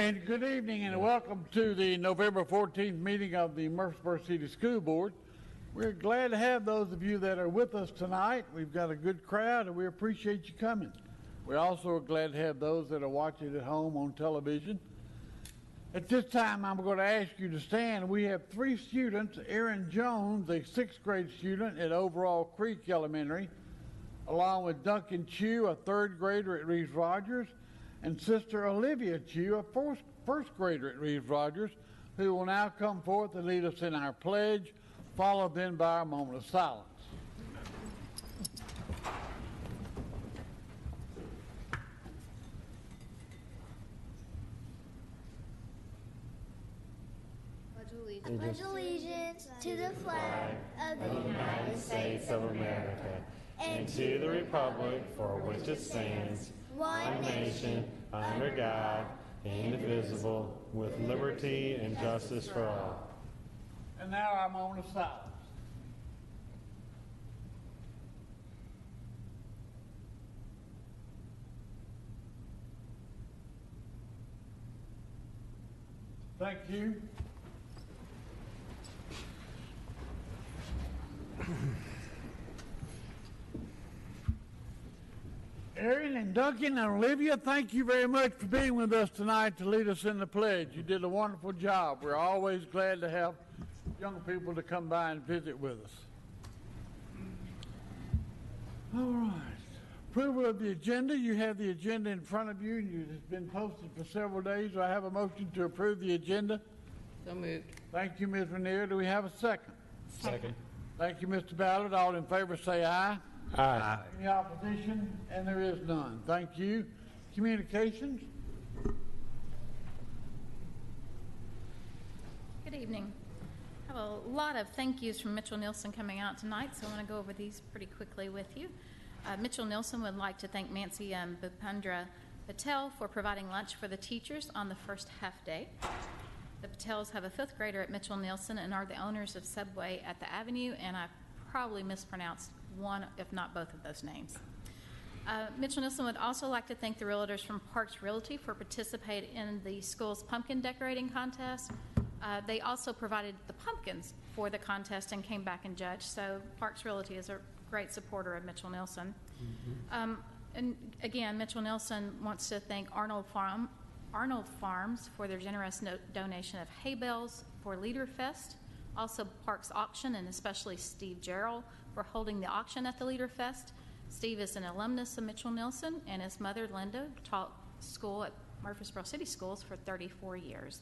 And good evening and welcome to the November 14th meeting of the Murfreesboro City School Board. We're glad to have those of you that are with us tonight. We've got a good crowd and we appreciate you coming. We're also glad to have those that are watching at home on television. At this time, I'm going to ask you to stand. We have three students, Aaron Jones, a 6th grade student at Overall Creek Elementary, along with Duncan Chew, a 3rd grader at Reeves Rogers, and Sister Olivia Chew, a first grader at Reeves Rogers, who will now come forth and lead us in our pledge, followed then by our moment of silence. Pledge allegiance to the flag of the United States of America and to the republic for which it stands, one nation, under God, indivisible, with liberty and justice for all. And now our moment of silence. Thank you. Aaron and Duncan and Olivia, thank you very much for being with us tonight to lead us in the pledge. You did a wonderful job. We're always glad to have young people to come by and visit with us. All right. Approval of the agenda. You have the agenda in front of you, and it's been posted for several days. Do I have a motion to approve the agenda? So moved. Thank you, Ms. Ranier. Do we have a second? Second. Thank you, Mr. Ballard. All in favor say aye. Aye. Any opposition? And there is none. Thank you. Communications. Good evening. I have a lot of thank yous from Mitchell Nielsen coming out tonight, so I want to go over these pretty quickly with you. Mitchell Nielsen would like to thank Nancy Bhupendra Patel for providing lunch for the teachers on the first half day. The Patels have a 5th grader at Mitchell Nielsen and are the owners of Subway at the Avenue, and I probably mispronounced one, if not both of those names. Mitchell Nielsen would also like to thank the realtors from Parks Realty for participating in the school's pumpkin decorating contest. They also provided the pumpkins for the contest and came back and judged, so Parks Realty is a great supporter of Mitchell Nielsen. And again, Mitchell Nielsen wants to thank Arnold Farms for their generous donation of hay bales for Leaderfest, also Parks Auction, and especially Steve Jarrell for holding the auction at the Leaderfest. Steve is an alumnus of Mitchell Nielsen, and his mother, Linda, taught school at Murfreesboro City Schools for 34 years.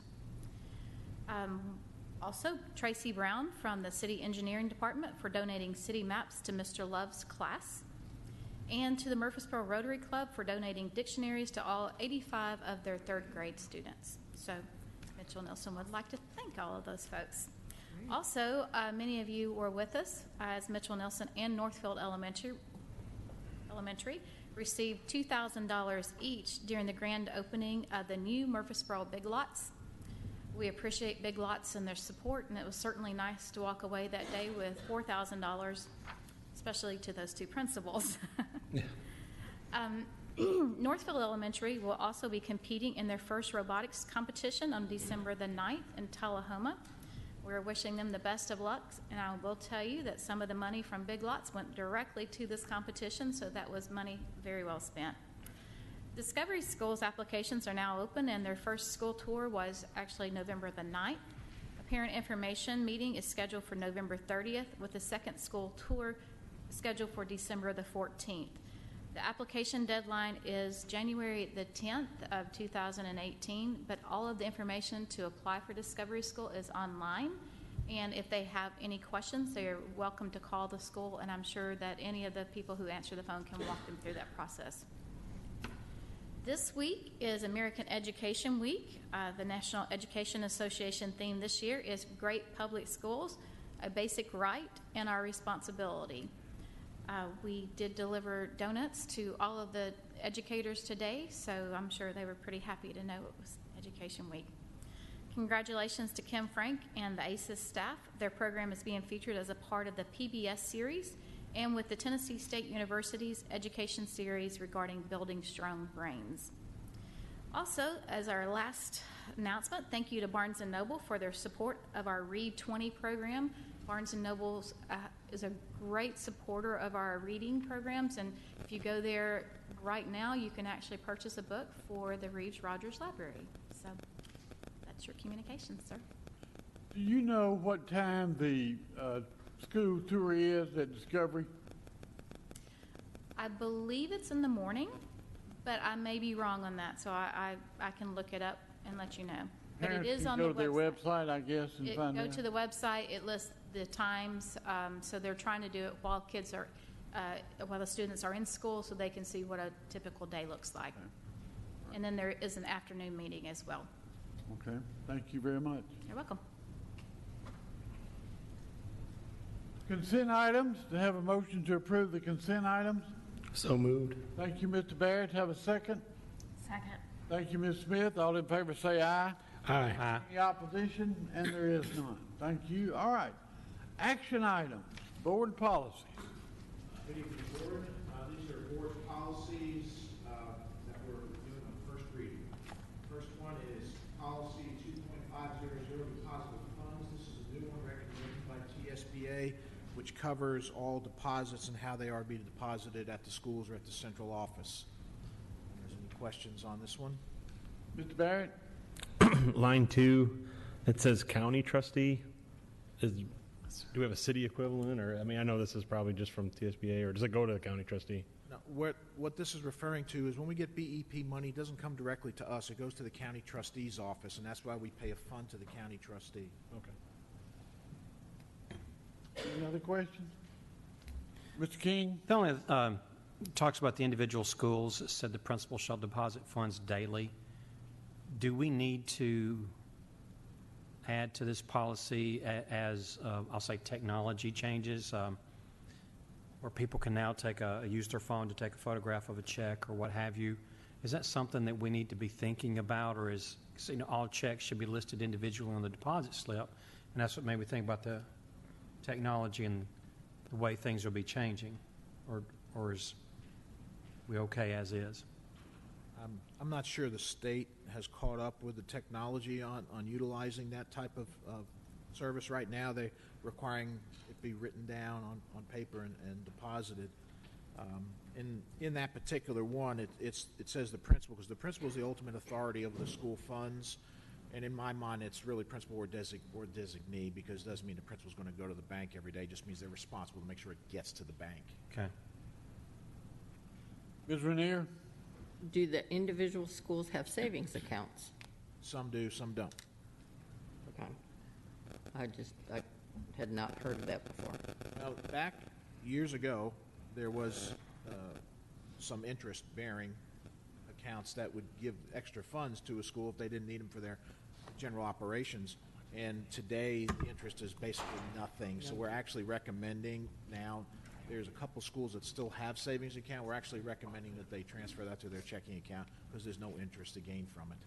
Also, Tracy Brown from the City Engineering Department for donating city maps to Mr. Love's class, and to the Murfreesboro Rotary Club for donating dictionaries to all 85 of their 3rd grade students. So Mitchell Nielsen would like to thank all of those folks. Great. Also, many of you were with us as Mitchell Nielsen and Northfield Elementary received $2,000 each during the grand opening of the new Murfreesboro Big Lots. We appreciate Big Lots and their support, and it was certainly nice to walk away that day with $4,000, especially to those two principals. Northfield Elementary will also be competing in their first robotics competition on December the 9th in Tullahoma. We're wishing them the best of luck, and I will tell you that some of the money from Big Lots went directly to this competition, so that was money very well spent. Discovery Schools applications are now open, and their first school tour was actually November the 9th. A parent information meeting is scheduled for November 30th, with the second school tour scheduled for December the 14th. The application deadline is January the 10th of 2018, but all of the information to apply for Discovery School is online. And if they have any questions, they are welcome to call the school, and I'm sure that any of the people who answer the phone can walk them through that process. This week is American Education Week. The National Education Association theme this year is Great Public Schools, a basic right and our responsibility. We did deliver donuts to all of the educators today, so I'm sure they were pretty happy to know it was Education Week. Congratulations to Kim Frank and the ACES staff. Their program is being featured as a part of the PBS series and with the Tennessee State University's education series regarding building strong brains. Also, as our last announcement, thank you to Barnes & Noble for their support of our Read 20 program. Barnes & Noble is a great supporter of our reading programs, and if you go there right now, you can actually purchase a book for the Reeves Rogers Library. So that's your communication, sir. Do you know what time the school tour is at Discovery? I believe it's in the morning, but I may be wrong on that, so I can look it up and let you know. But it Parents is can on go the to their website. website, I guess, and find Go out. to the website, it lists the times, so they're trying to do it while kids are, while the students are in school, so they can see what a typical day looks like. And then there is an afternoon meeting as well. Okay, thank you very much. You're welcome. Consent items, to have a motion to approve the consent items. So moved. Thank you, Mr. Barrett. Have a second. Second. Thank you, Ms. Smith. All in favor say aye. Aye. Any opposition? And there is none. Thank you. All right. Action items, board policies. Good evening, Board. These are board policies that we're doing on first reading. First one is policy 2.500, deposit of funds. This is a new one recommended by TSBA, which covers all deposits and how they are to be deposited at the schools or at the central office. If there's any questions on this one? Mr. Barrett? Line 2, it says county trustee. Do we have a city equivalent, or, I mean, I know this is probably just from TSBA, or does it go to the county trustee? Now, what this is referring to is when we get BEP money, it doesn't come directly to us. It goes to the county trustee's office, and that's why we pay a fund to the county trustee. Okay. Any other questions? Mr. King? The only talks about the individual schools. It said the principal shall deposit funds daily. Do we need to add to this policy as I'll say technology changes, where people can now use their phone to take a photograph of a check or what have you? Is that something that we need to be thinking about, or is all checks should be listed individually on the deposit slip? And that's what made me think about the technology and the way things will be changing, or is we okay as is? I'm not sure the state has caught up with the technology on utilizing that type of service. Right now, they're requiring it be written down on paper and deposited. In that particular one, it says the principal, because the principal is the ultimate authority over the school funds. And in my mind, it's really principal or designee, because it doesn't mean the principal's going to go to the bank every day. It just means they're responsible to make sure it gets to the bank. Okay. Ms. Rainier? Do the individual schools have savings accounts? Some do, some don't. Okay. I had not heard of that before. Now, back years ago, there was some interest-bearing accounts that would give extra funds to a school if they didn't need them for their general operations. And today, the interest is basically nothing. So we're actually recommending now, there's a couple schools that still have savings account. We're actually recommending that they transfer that to their checking account because there's no interest to gain from it.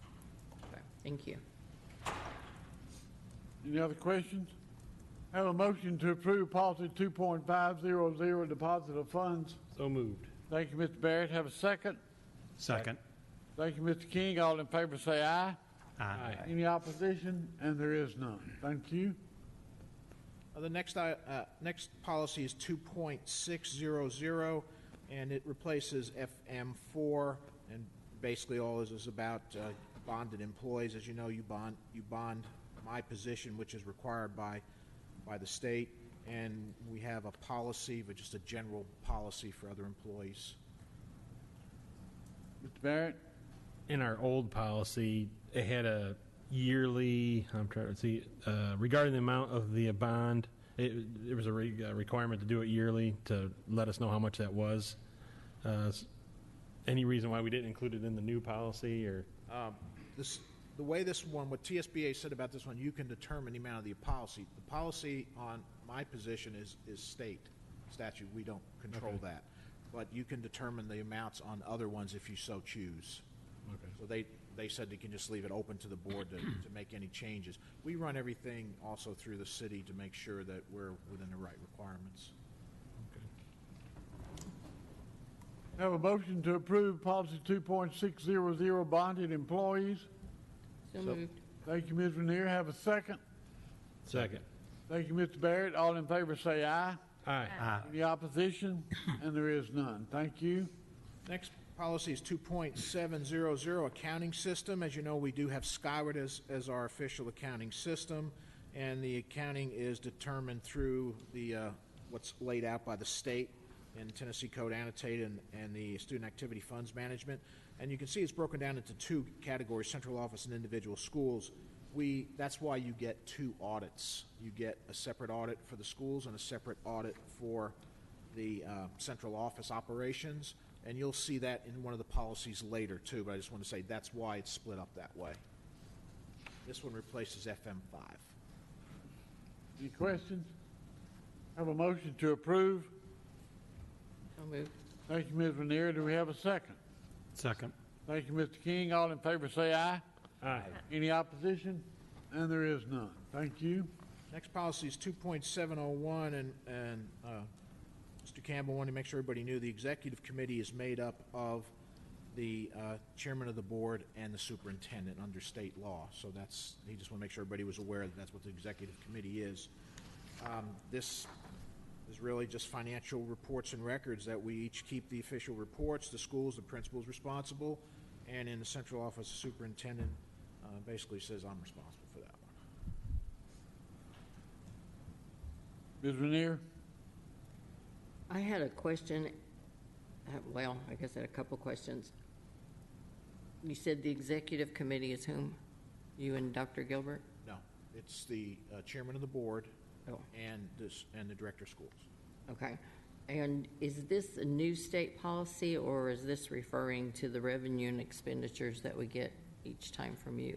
Okay. Thank you. Any other questions? Have a motion to approve policy 2.500, deposit of funds. So moved. Thank you, Mr. Barrett. Have a second. Second. Thank you, Mr. King. All in favor say aye. Aye. Any opposition? And there is none. Thank you. The next policy is 2.600, and it replaces FM4, and basically all this is about bonded employees. As you know, you bond my position, which is required by the state, and we have a policy, but just a general policy for other employees. Mr. Barrett? In our old policy, it had a yearly, I'm trying to see, regarding the amount of the bond, there was a requirement to do it yearly to let us know how much that was. Any reason why we didn't include it in the new policy, or? The way this one, what TSBA said about this one, you can determine the amount of the policy. The policy on my position is state statute. We don't control that. But you can determine the amounts on other ones if you so choose. Okay. So they said they can just leave it open to the board to make any changes. We run everything also through the city to make sure that we're within the right requirements. Have a motion to approve policy 2.600, bonded employees. So moved. Thank you, Ms. Renier. Have a second. Second. Thank you, Mr. Barrett. All in favor say aye. Aye. Any opposition? And there is none. Thank you. Next policy is 2.700, accounting system. As you know, we do have Skyward as our official accounting system, and the accounting is determined through the what's laid out by the state in Tennessee Code Annotated and the Student Activity Funds Management. And you can see it's broken down into two categories, central office and individual schools. That's why you get two audits. You get a separate audit for the schools and a separate audit for the central office operations. And you'll see that in one of the policies later, too, but I just want to say that's why it's split up that way. This one replaces FM5. Any questions? Have a motion to approve. So moved. Thank you, Ms. Renier. Do we have a second? Second. Thank you, Mr. King. All in favor say aye. Aye. Any opposition? And there is none. Thank you. Next policy is 2.701, and Mr. Campbell wanted to make sure everybody knew the executive committee is made up of the chairman of the board and the superintendent under state law. So he just want to make sure everybody was aware that that's what the executive committee is. This is really just financial reports and records that we each keep the official reports. The schools, the principal's responsible, and in the central office, the superintendent basically says I'm responsible for that one. Ms. Renier? I had a question. Well, I guess I had a couple questions. You said the executive committee is whom? You and Dr. Gilbert? No, it's the chairman of the board Oh, and the director of schools. okay. And is this a new state policy, or is this referring to the revenue and expenditures that we get each time from you?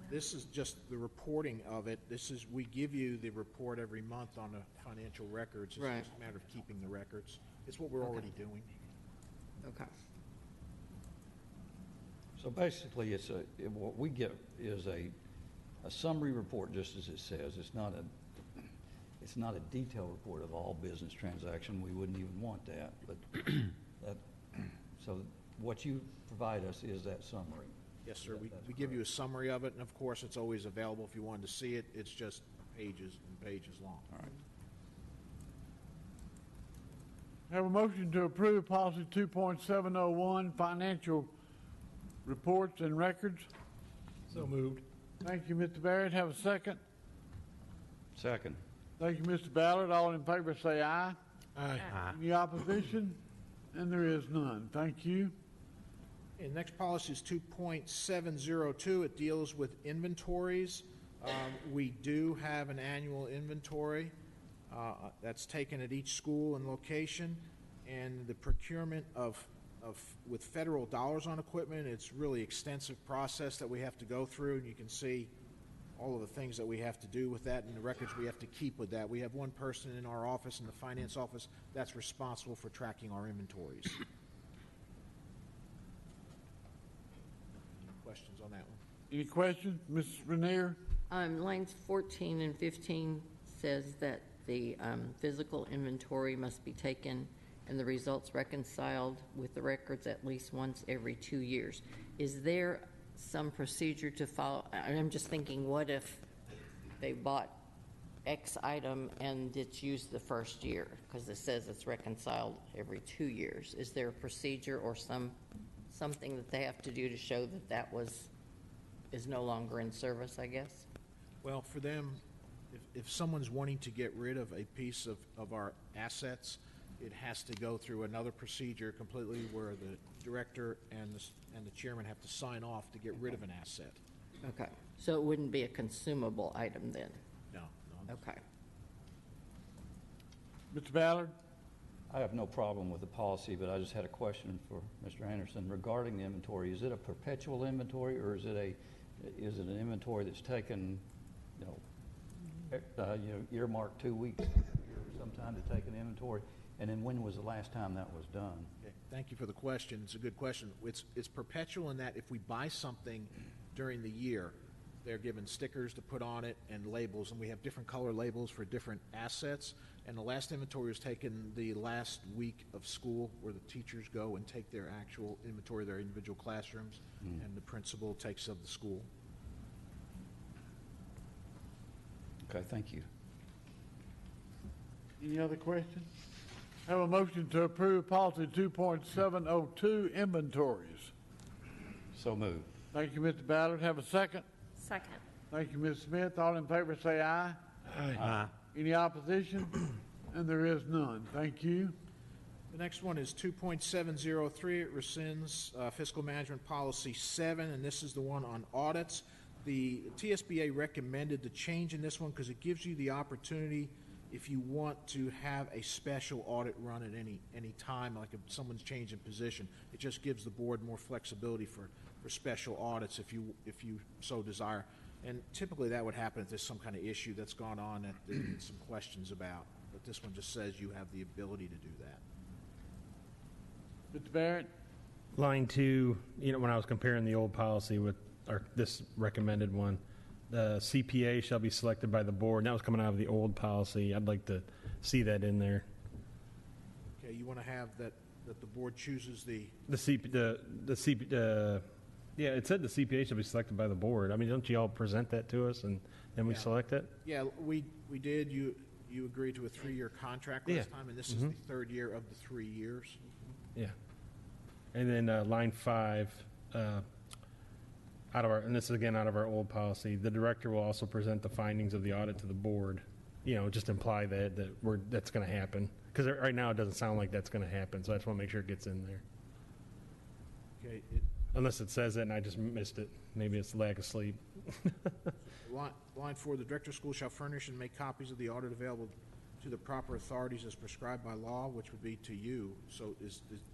This is just the reporting of it. We give you the report every month on the financial records. It's Right. just a matter of keeping the records. It's what we're already doing. Okay. So basically, what we get is a summary report, just as it says. It's not a detailed report of all business transaction. We wouldn't even want that. But so what you provide us is that summary. Yes, sir. We give you a summary of it, and of course, it's always available if you wanted to see it. It's just pages and pages long. All right. Have a motion to approve policy 2.701, financial reports and records. So moved. Thank you, Mr. Barrett. Have a second. Second. Thank you, Mr. Ballard. All in favor say aye. Aye. Any opposition? And there is none. Thank you. And next policy is 2.702. It deals with inventories. We do have an annual inventory that's taken at each school and location, and the procurement with federal dollars on equipment, it's really extensive process that we have to go through, and you can see all of the things that we have to do with that and the records we have to keep with that. We have one person in our office, in the finance office, that's responsible for tracking our inventories. Any questions on that one? Any questions? Ms. Renier? Lines 14 and 15 says that the physical inventory must be taken and the results reconciled with the records at least once every 2 years. Is there some procedure to follow? I'm just thinking, what if they bought X item and it's used the first year? Because it says it's reconciled every 2 years. Is there a procedure or something that they have to do to show that that is no longer in service, I guess? Well, for them, if someone's wanting to get rid of a piece of our assets, it has to go through another procedure completely where the director and the chairman have to sign off to get rid of an asset. Okay, so it wouldn't be a consumable item then? No. Okay. Mr. Ballard? I have no problem with the policy, but I just had a question for Mr. Anderson regarding the inventory. Is it a perpetual inventory, or is it an inventory that's taken, earmarked 2 weeks or sometime to take an inventory? And then when was the last time that was done? Okay, thank you for the question. It's a good question. It's perpetual in that if we buy something during the year, They're given stickers to put on it and labels, and we have different color labels for different assets. And the last inventory was taken the last week of school, where the teachers go and take their actual inventory of their individual classrooms, and the principal takes of the school. Okay, thank you. Any other questions? Have a motion to approve policy 2.702, inventories. So moved. Thank you, Mr. Ballard. Have a second? Second. Thank you, Ms. Smith. All in favor say aye. Aye. Any opposition? And there is none. Thank you. The next one is 2.703. It rescinds fiscal management policy 7, and this is the one on audits. The TSBA recommended the change in this one because it gives you the opportunity, if you want to have a special audit run at any time, like if someone's changing position, it just gives the board more flexibility for special audits if you so desire. And typically that would happen if there's some kind of issue that's gone on that there's some questions about. But this one just says you have the ability to do that. Mr. Barrett? Line 2, when I was comparing the old policy with this recommended one, the CPA shall be selected by the board. And that was coming out of the old policy. I'd like to see that in there. Okay, you want to have that the board chooses the... Yeah, it said the CPA shall be selected by the board. I mean, don't you all present that to us and then we Yeah. select it? Yeah, we did. You agreed to a 3-year contract last time, and this is the third year of the 3 years. Yeah. And then line 5, and this is again out of our old policy, the director will also present the findings of the audit to the board. Just imply that's going to happen. Because right now it doesn't sound like that's going to happen, so I just want to make sure it gets in there. Okay, Unless it says it and I just missed it. Maybe it's lack of sleep. line 4, the director of school shall furnish and make copies of the audit available to the proper authorities as prescribed by law, which would be to you. So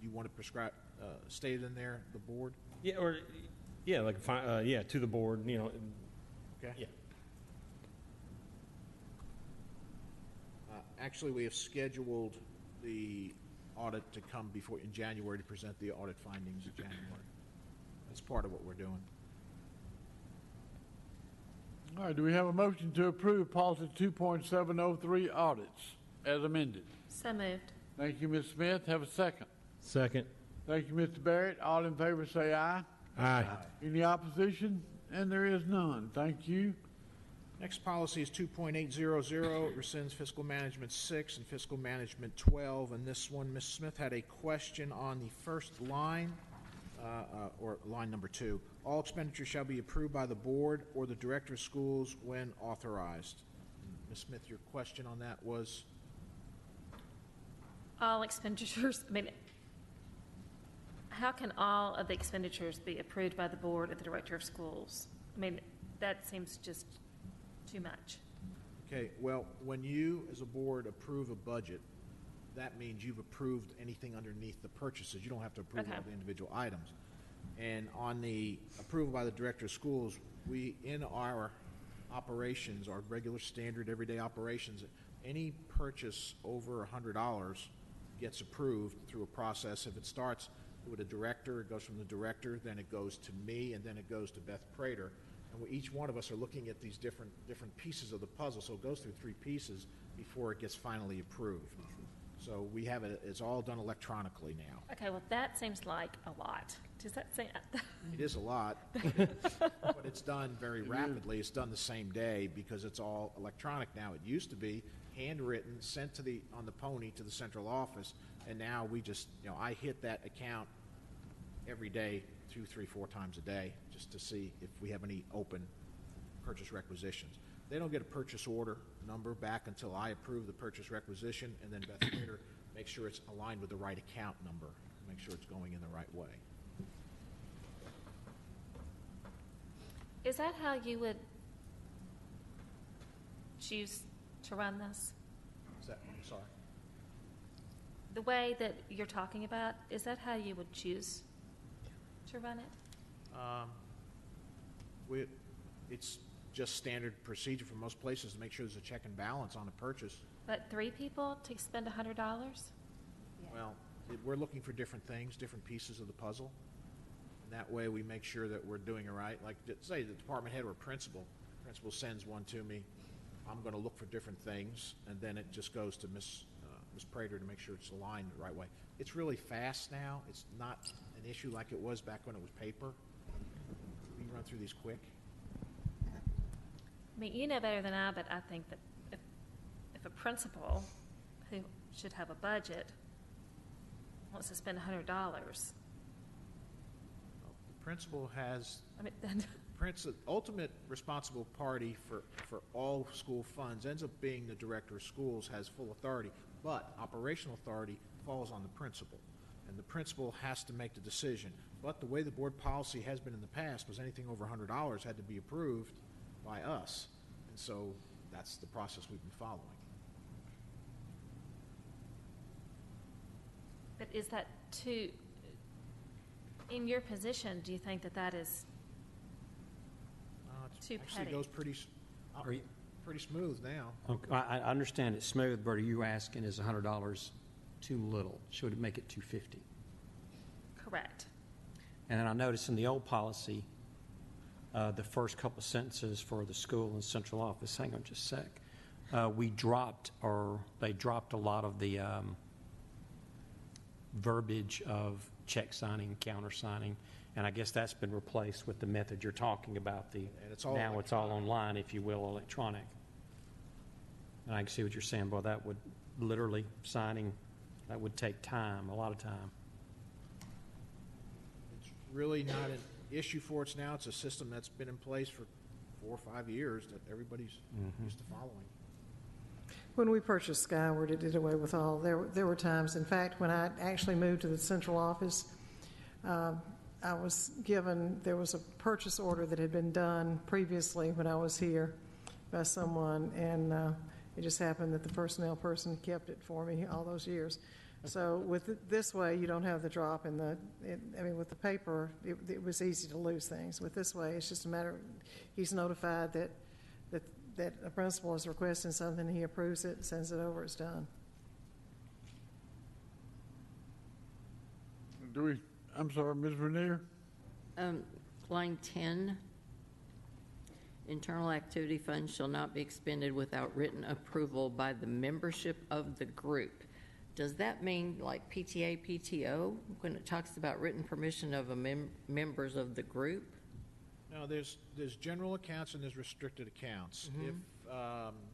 you want to prescribe, state in there, the board? Yeah, to the board, Okay. Yeah. Actually, we have scheduled the audit to come in January to present the audit findings in January. That's part of what we're doing. All right, do we have a motion to approve policy 2.703, audits, as amended? So moved. Thank you, Ms. Smith. Have a second. Second. Thank you, Mr. Barrett. All in favor say aye. Aye. Any opposition? And there is none. Thank you. Next policy is 2.800. It rescinds fiscal management 6 and fiscal management 12. And this one, Ms. Smith had a question on the first line, or line number 2. All expenditures shall be approved by the board or the director of schools when authorized. Ms. Smith, your question on that was? All expenditures, how can all of the expenditures be approved by the board or the director of schools? That seems just too much. Okay, well, when you as a board approve a budget, that means you've approved anything underneath the purchases. You don't have to approve all the individual items. And on the approval by the director of schools, we, in our operations, our regular standard everyday operations, any purchase over $100 gets approved through a process. If it starts with a director, it goes from the director, then it goes to me, and then it goes to Beth Prater. And each one of us are looking at these different pieces of the puzzle, so it goes through 3 pieces before it gets finally approved. So we have it, it's all done electronically now. Okay, well, that seems like a lot. Does that seem? It is a lot, but it's done very rapidly. It's done the same day because it's all electronic now. It used to be handwritten, sent on the pony to the central office, and now we just, I hit that account every day, 2, 3, 4 times a day, just to see if we have any open purchase requisitions. They don't get a purchase order number back until I approve the purchase requisition, and then Beth Prater makes sure it's aligned with the right account number, make sure it's going in the right way. Is that how you would choose to run this? I'm sorry? The way that you're talking about, is that how you would choose to run it? It's just standard procedure for most places to make sure there's a check and balance on a purchase. But 3 people to spend $100? Well, we're looking for different things, different pieces of the puzzle. And that way we make sure that we're doing it right. Like, say the department head or principal sends one to me, I'm going to look for different things, and then it just goes to Ms. Prater to make sure it's aligned the right way. It's really fast now. It's not an issue like it was back when it was paper. We can run through these quick. I mean, you know better than I, but I think that if a principal who should have a budget wants to spend $100, The principal has I mean, ultimate responsible party for all school funds ends up being the director of schools, has full authority, but operational authority falls on the principal. And the principal has to make the decision. But the way the board policy has been in the past was anything over $100 had to be approved by us. And so that's the process we've been following. but is that too, in your position, do you think that that is It too actually petty? goes Are you- pretty smooth now. Okay, I understand it's smooth, but are you asking, is $100 too little? Should it make it $250? Correct. And then I noticed in the old policy, the first couple sentences for the school and central office, hang on just a sec, they dropped a lot of the verbiage of check signing, counter signing, and I guess that's been replaced with the method you're talking about, And it's all now it's all online, if you will, electronic. And I can see what you're saying, boy, that would literally, signing, that would take time, a lot of time. It's really not an issue for us now. It's a system that's been in place for 4 or 5 years that everybody's used to following. When we purchased Skyward, it did away with all, there were times, in fact, when I actually moved to the central office, I was given, there was a purchase order that had been done previously when I was here by someone, and it just happened that the personnel person kept it for me all those years. So with this way, you don't have the drop in with the paper, it was easy to lose things. With this way, it's just a matter, he's notified that a principal is requesting something, he approves it, sends it over, it's done. I'm sorry, Ms. Renier? Line 10, internal activity funds shall not be expended without written approval by the membership of the group. Does that mean like PTA, PTO, when it talks about written permission of members of the group? No, there's general accounts and there's restricted accounts. If,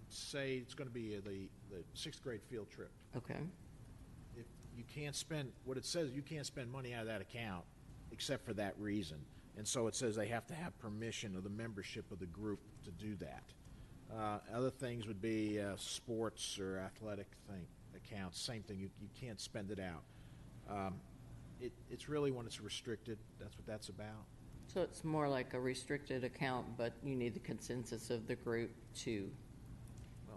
say, it's going to be the 6th grade field trip, Okay, if you can't spend, what it says, you can't spend money out of that account except for that reason. And so it says they have to have permission of the membership of the group to do that. Other things would be sports or athletic accounts, same thing, you can't spend it out. It's really when it's restricted, that's what that's about. so it's more like a restricted account, but you need the consensus of the group to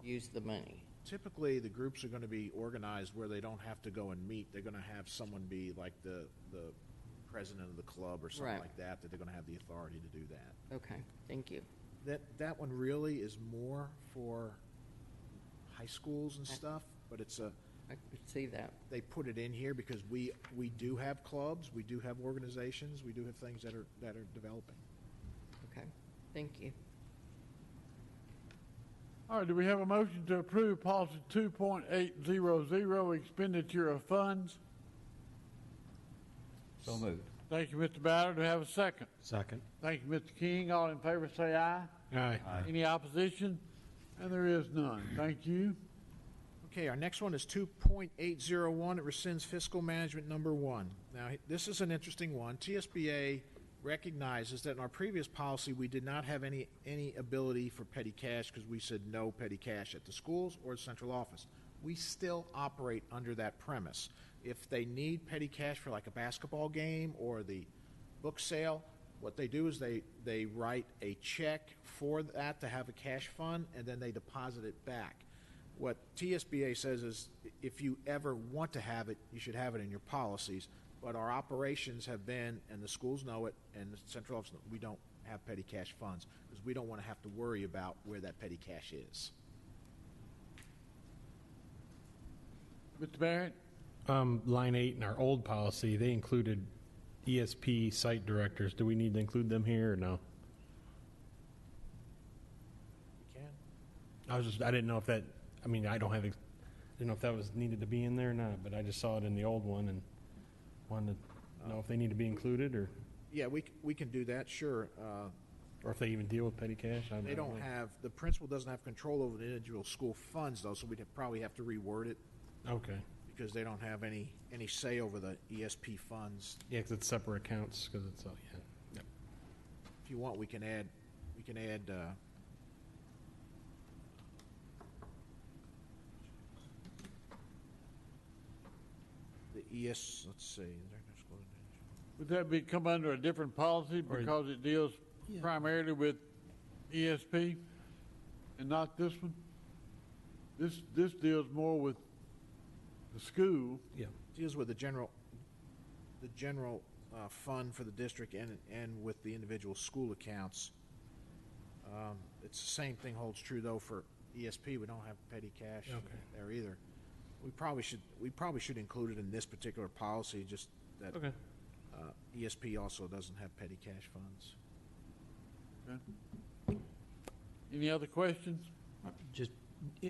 use the money. Typically, the groups are going to be organized where they don't have to go and meet. They're going to have someone be like the president of the club or something Right. like that they're going to have the authority to do that. Okay, thank you. That one really is more for high schools and stuff, but it's I could see that. they put it in here because we do have clubs, we do have organizations, we do have things that are developing. Okay, thank you. All right, do we have a motion to approve policy 2.800, expenditure of funds? So moved. Thank you, Mr. Ballard. Do we have a second? Second. Thank you, Mr. King. All in favor say aye. Aye. Any opposition? And there is none. Thank you. Okay, our next one is 2.801. It rescinds fiscal management number 1. Now, this is an interesting one. TSBA recognizes that in our previous policy, we did not have any ability for petty cash because we said no petty cash at the schools or the central office. We still operate under that premise. If they need petty cash for like a basketball game or the book sale, what they do is they write a check for that to have a cash fund, and then they deposit it back. What TSBA says is if you ever want to have it, you should have it in your policies. But our operations have been, and the schools know it, and the central office, we don't have petty cash funds because we don't want to have to worry about where that petty cash is. Mr. Barrett? Line 8 in our old policy, they included ESP site directors, do we need to include them here or no? We can. I didn't know if that, I mean, I don't have, didn't know if that was needed to be in there or not, but I just saw it in the old one and wanted to know if they need to be included or Yeah, we can do that, sure. if they even deal with petty cash. I They don't know. have, the principal doesn't have control over the individual school funds, though, so we'd probably have to reword it Okay. because they don't have any say over the ESP funds. Yeah, because it's separate accounts, because it's, yeah. Yep. If you want, we can add, the let's see. Would that come under a different policy because it deals primarily with ESP and not this one? This deals more with the school. Yeah. Deals with the general fund for the district and with the individual school accounts. It's the same thing holds true though for ESP. We don't have petty cash there either. We probably should include it in this particular policy, just that Okay. ESP also doesn't have petty cash funds. Okay. Any other questions? Just,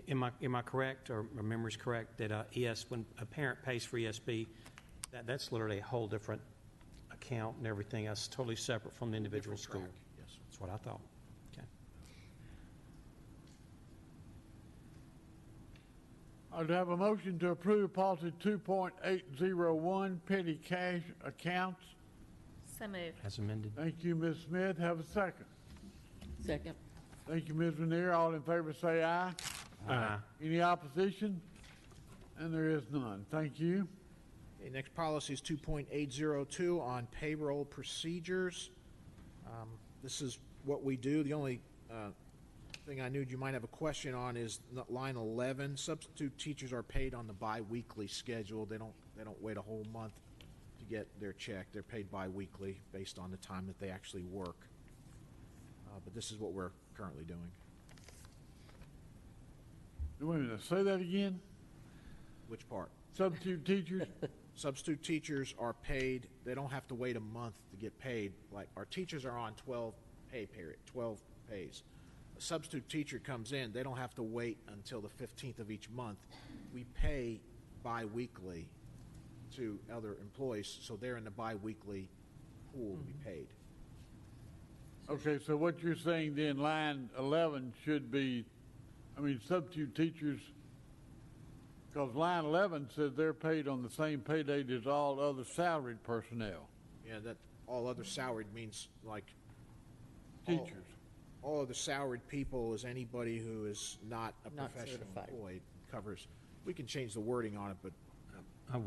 am I correct, or my memory's correct, that when a parent pays for ESP, that's literally a whole different account and everything else, totally separate from the individual school? Track, yes. That's what I thought. Okay. I'd have a motion to approve policy 2.801, petty cash accounts. So moved. As amended. Thank you, Ms. Smith. Have a second. Second. Thank you, Ms. Renier. All in favor say aye. Aye. Any opposition? And there is none. Thank you. Okay, next policy is 2.802 on payroll procedures. This is what we do. The only thing I knew you might have a question on is line 11. Substitute teachers are paid on the bi-weekly schedule. They don't wait a whole month to get their check. They're paid bi-weekly based on the time that they actually work. But this is what we're currently doing. Wait a minute. Say that again. Which part? Substitute teachers. Substitute teachers are paid, they don't have to wait a month to get paid. Like, our teachers are on 12 pays. A substitute teacher comes in, they don't have to wait until the 15th of each month. We pay bi-weekly to other employees, so they're in the bi-weekly pool to be paid. Okay, so what you're saying then, line 11 should be, substitute teachers, because line 11 says they're paid on the same pay date as all other salaried personnel. Yeah, that all other salaried means like Teachers. all other salaried people is anybody who is not a Not professional certified. employee. Covers. We can change the wording on it, but I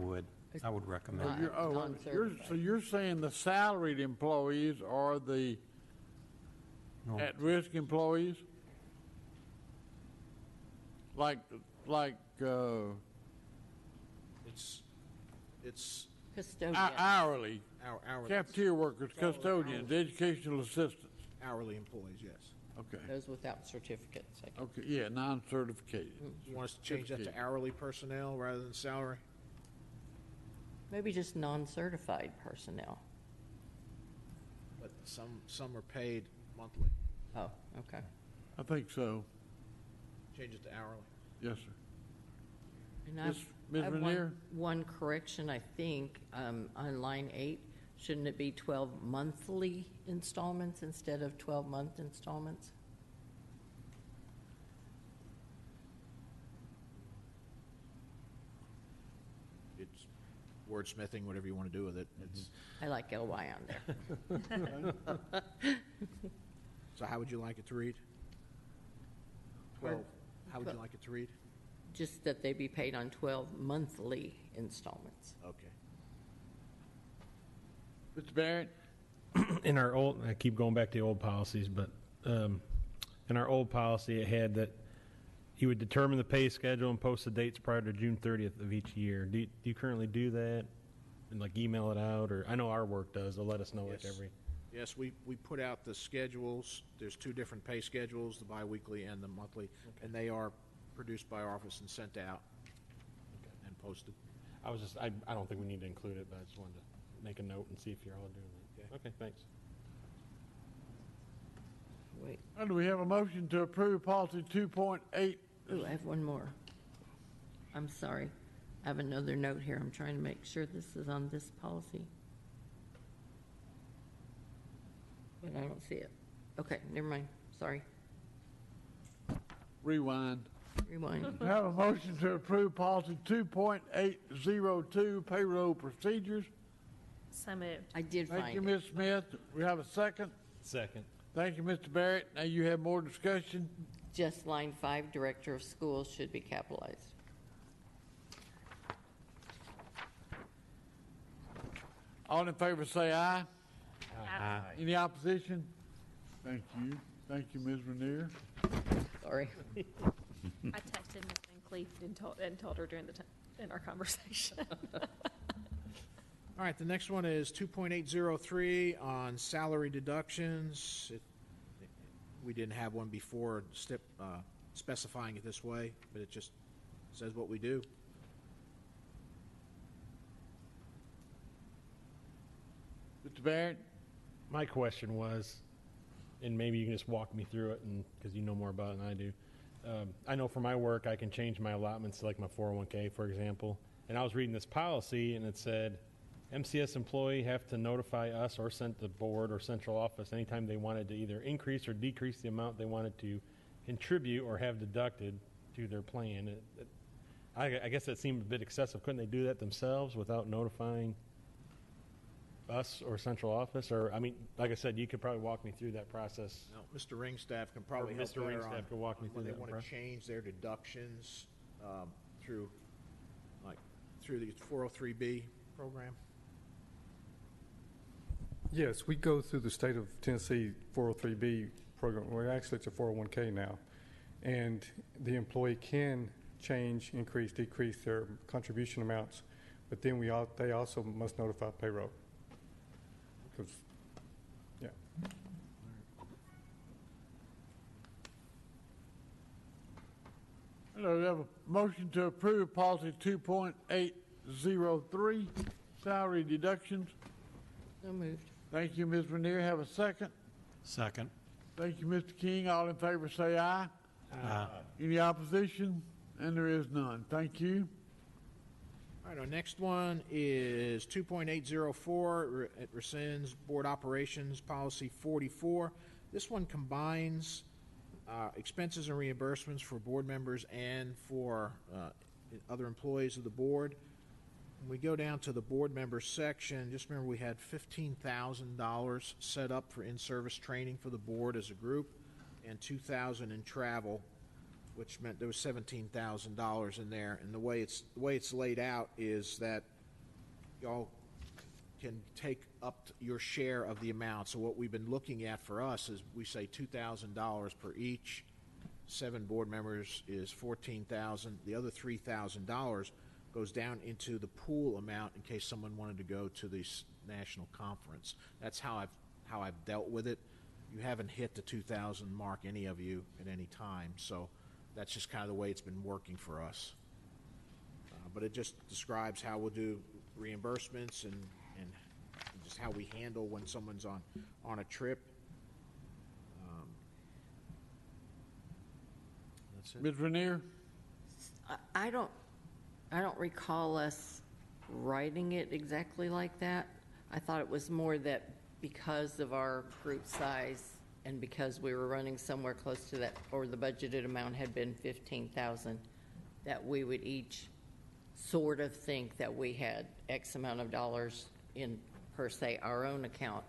would recommend Not- it. non-certified. So you're saying the salaried employees are the No. at-risk employees? Like, it's Custodian. hourly, hourly. cafeteria workers, custodians, educational assistants. Hourly employees, yes. Okay, Those without certificates. I guess. okay, yeah, non-certificated. You want us to change that to Certificate. hourly personnel rather than salary? Maybe just non-certified personnel. But some are paid monthly. Oh, okay. I think so, Change it to hourly. yes, sir. And Ms. I have Renier? one correction, I think, on line 8. Shouldn't it be 12 monthly installments instead of 12-month installments? It's wordsmithing, whatever you want to do with it. It's, I like LY on there. so how would you like it to read? 12. How would you like it to read? Just that they be paid on 12 monthly installments. Okay. Mr. Barrett? In our old, I keep going back to the old policies, but in our old policy, it had that you would determine the pay schedule and post the dates prior to June 30th of each year. Do you currently do that? And like email it out, or I know our work does. They'll let us know like Yes. every. Yes, we put out the schedules. There's two different pay schedules, the biweekly and the monthly, and they are produced by our office and sent out and posted. I was just, I don't think we need to include it, but I just wanted to make a note and see if you're all doing that. Okay, thanks. Wait, And do we have a motion to approve policy 2.8? ooh, I have one more. I'm sorry. I have another note here. I'm trying to make sure this is on this policy. But I don't see it. Okay, never mind. Sorry. Rewind. Rewind. We have a motion to approve policy 2.802, payroll procedures. So moved. I did Thank find you, it. Ms. Smith. We have a second. Second. Thank you, Mr. Barrett. Now you have more discussion. Just line 5, Director of Schools should be capitalized. All in favor say aye. Aye. Any opposition? Thank you. Thank you, Ms. Renier. Sorry. I texted Ms. Van Cleef and told her during in our conversation. All right, the next one is 2.803 on salary deductions. We didn't have one before specifying it this way, but it just says what we do. Mr. Barrett? My question was, and maybe you can just walk me through it, and because you know more about it than I do. I know for my work, I can change my allotments to like my 401k, for example. And I was reading this policy, and it said, MCS employee have to notify us or send the board or central office anytime they wanted to either increase or decrease the amount they wanted to contribute or have deducted to their plan. I guess that seemed a bit excessive. Couldn't they do that themselves without notifying us or central office? Or, I mean, like I said, you could probably walk me through that process. Now, Mr. Ringstaff can probably Or help Mr. better Ringstaff on could walk me when through they that want to process. change their deductions through the 403B program. Yes, we go through the state of Tennessee 403B program. Well, actually, it's a 401k now. And the employee can change, increase, decrease their contribution amounts, but then they also must notify payroll. Because, yeah. Hello, we have a motion to approve policy 2.803, salary deductions. So moved. Thank you, Ms. Renier. Have a second. Second. Thank you, Mr. King. All in favor say aye. Aye. Any opposition? And there is none. Thank you. All right, our next one is 2.804. It rescinds Board Operations Policy 44. This one combines expenses and reimbursements for board members and for other employees of the board. When we go down to the board members section, just remember we had $15,000 set up for in-service training for the board as a group and $2,000 in travel, which meant there was $17,000 in there. And the way it's laid out is that y'all can take up your share of the amount. So what we've been looking at for us is we say $2,000 per each. 7 board members is $14,000. The other $3,000 goes down into the pool amount in case someone wanted to go to the national conference. That's how I've dealt with it. You haven't hit the 2,000 mark, any of you, at any time. So that's just kind of the way it's been working for us. But it just describes how we'll do reimbursements and just how we handle when someone's on a trip. That's it. Ms. Renier? I don't recall us writing it exactly like that. I thought it was more that because of our group size and because we were running somewhere close to that, or the budgeted amount had been 15,000, that we would each sort of think that we had X amount of dollars in, per se, our own account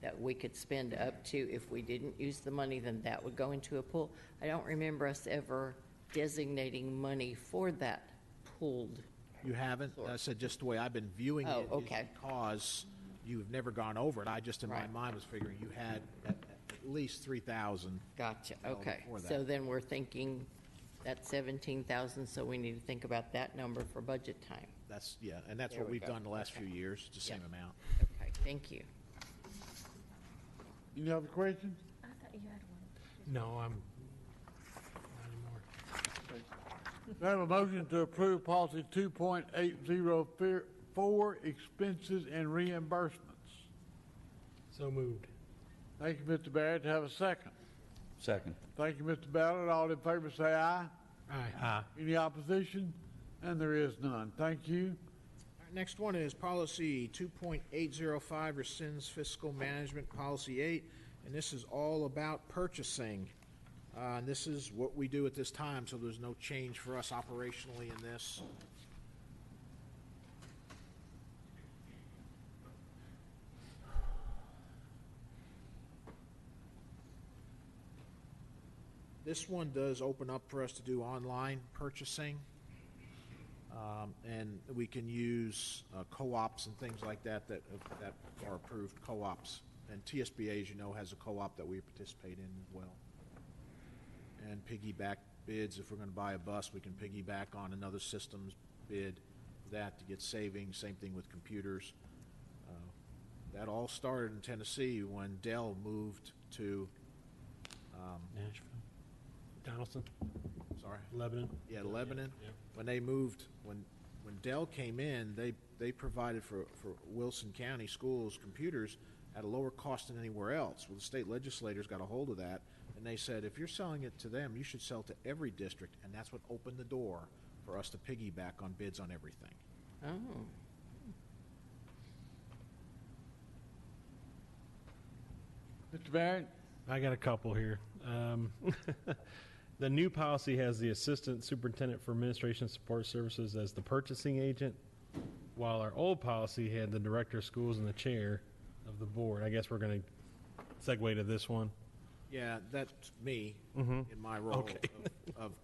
that we could spend up to. If we didn't use the money, then that would go into a pool. I don't remember us ever designating money for that pooled. You haven't? I said just the way I've been viewing Oh, it is okay. because you've never gone over it. I just, in my Right. mind, was figuring you had at least 3,000. Gotcha, okay. for that. So then we're thinking that's 17,000, so we need to think about that number for budget time. That's, yeah, and that's There what we we've go. done the last Okay. few years. It's the Yep. same amount. Okay, thank you. Any other questions? I thought you had one. No, I'm not anymore. We have a motion to approve policy 2.804, 4, expenses and reimbursements. So moved. Thank you, Mr. Barrett. Have a second. Second. Thank you, Mr. Ballard. All in favor say aye. Aye. Any opposition? And there is none. Thank you. All right, next one is policy 2.805, rescinds fiscal management policy 8, and this is all about purchasing. And this is what we do at this time, so there's no change for us operationally in this. This one does open up for us to do online purchasing. And we can use co-ops and things like that that are approved co-ops. And TSBA, as you know, has a co-op that we participate in as well. And piggyback bids, if we're going to buy a bus, we can piggyback on another system's bid for that to get savings. Same thing with computers. That all started in Tennessee when Dell moved to, Nashville. Donaldson. sorry, Lebanon. yeah, Lebanon. Yeah. When they moved, when Dell came in, they provided for Wilson County schools computers at a lower cost than anywhere else. Well, the state legislators got a hold of that, and they said, if you're selling it to them, you should sell to every district, and that's what opened the door for us to piggyback on bids on everything. Oh. Mr. Barrett? I got a couple here. The new policy has the Assistant Superintendent for Administration and Support Services as the purchasing agent, while our old policy had the Director of Schools and the Chair of the Board. I guess we're going to segue to this one. Yeah, that's me in my role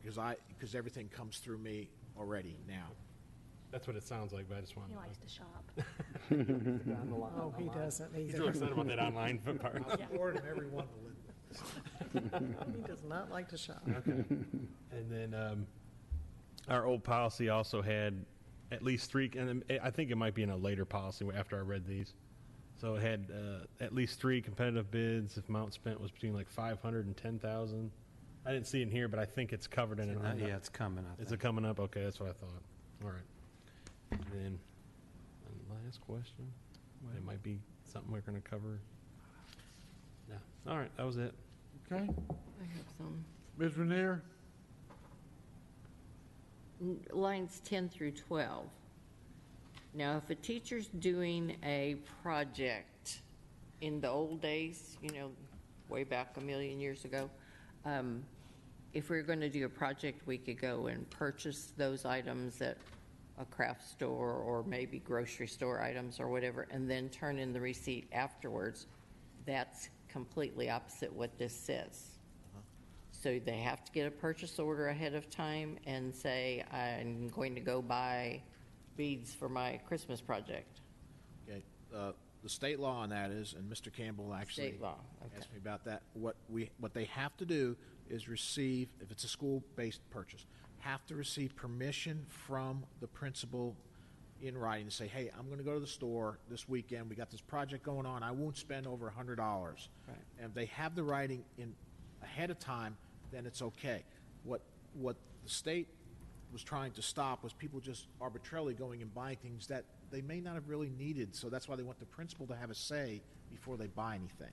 because everything comes through me already now. That's what it sounds like, but I just wanted He to likes to shop. Oh, he doesn't He's either. really excited about that online part. I've ordered everyone to live with. He does not like to shop. And then our old policy also had at least 3, and I think it might be in a later policy after I read these. So it had at least 3 competitive bids if amount spent was between like 500 and 10,000. I didn't see it in here, but I think it's covered in it. Yeah, it's coming, I Is think. it coming up? Okay, that's what I thought. All right. And then last question. It might be something we're going to cover. No. All right, that was it. Okay. I have some. Ms. Rainier? Lines 10 through 12. Now, if a teacher's doing a project in the old days, way back a million years ago, if we were going to do a project, we could go and purchase those items at a craft store or maybe grocery store items or whatever, and then turn in the receipt afterwards. That's completely opposite what this says. So they have to get a purchase order ahead of time and say, I'm going to go buy beads for my Christmas project. Okay, the state law on that is, and Mr. Campbell actually State law, okay. asked me about that. What they have to do is receive, if it's a school-based purchase, have to receive permission from the principal in writing to say, hey, I'm going to go to the store this weekend. We got this project going on. I won't spend over $100. Right. And if they have the writing in ahead of time, then it's okay. What the state was trying to stop was people just arbitrarily going and buying things that they may not have really needed. So that's why they want the principal to have a say before they buy anything.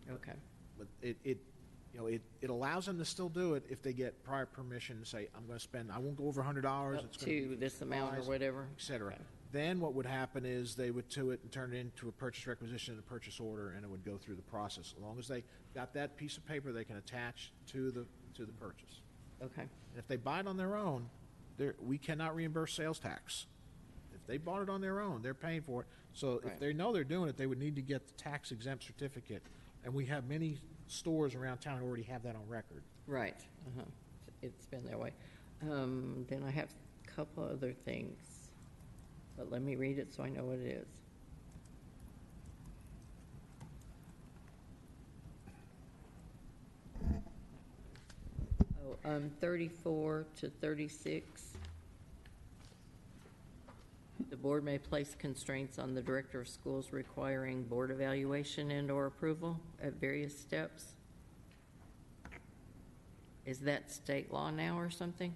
Okay. But it allows them to still do it if they get prior permission to say, I'm going to spend, I won't go over $100. Up It's going to be this amount or supplies, whatever. et cetera. Okay. Then what would happen is they would to it and turn it into a purchase requisition and a purchase order, and it would go through the process. As long as they got that piece of paper, they can attach to the purchase. Okay. And if they buy it on their own, we cannot reimburse sales tax. If they bought it on their own, they're paying for it. So if Right. they know they're doing it, they would need to get the tax exempt certificate. And we have many stores around town who already have that on record. Right. Uh-huh. It's been that way. Then I have a couple other things, but let me read it so I know what it is. Oh, 34 to 36. The board may place constraints on the director of schools requiring board evaluation and/or approval at various steps. Is that state law now or something?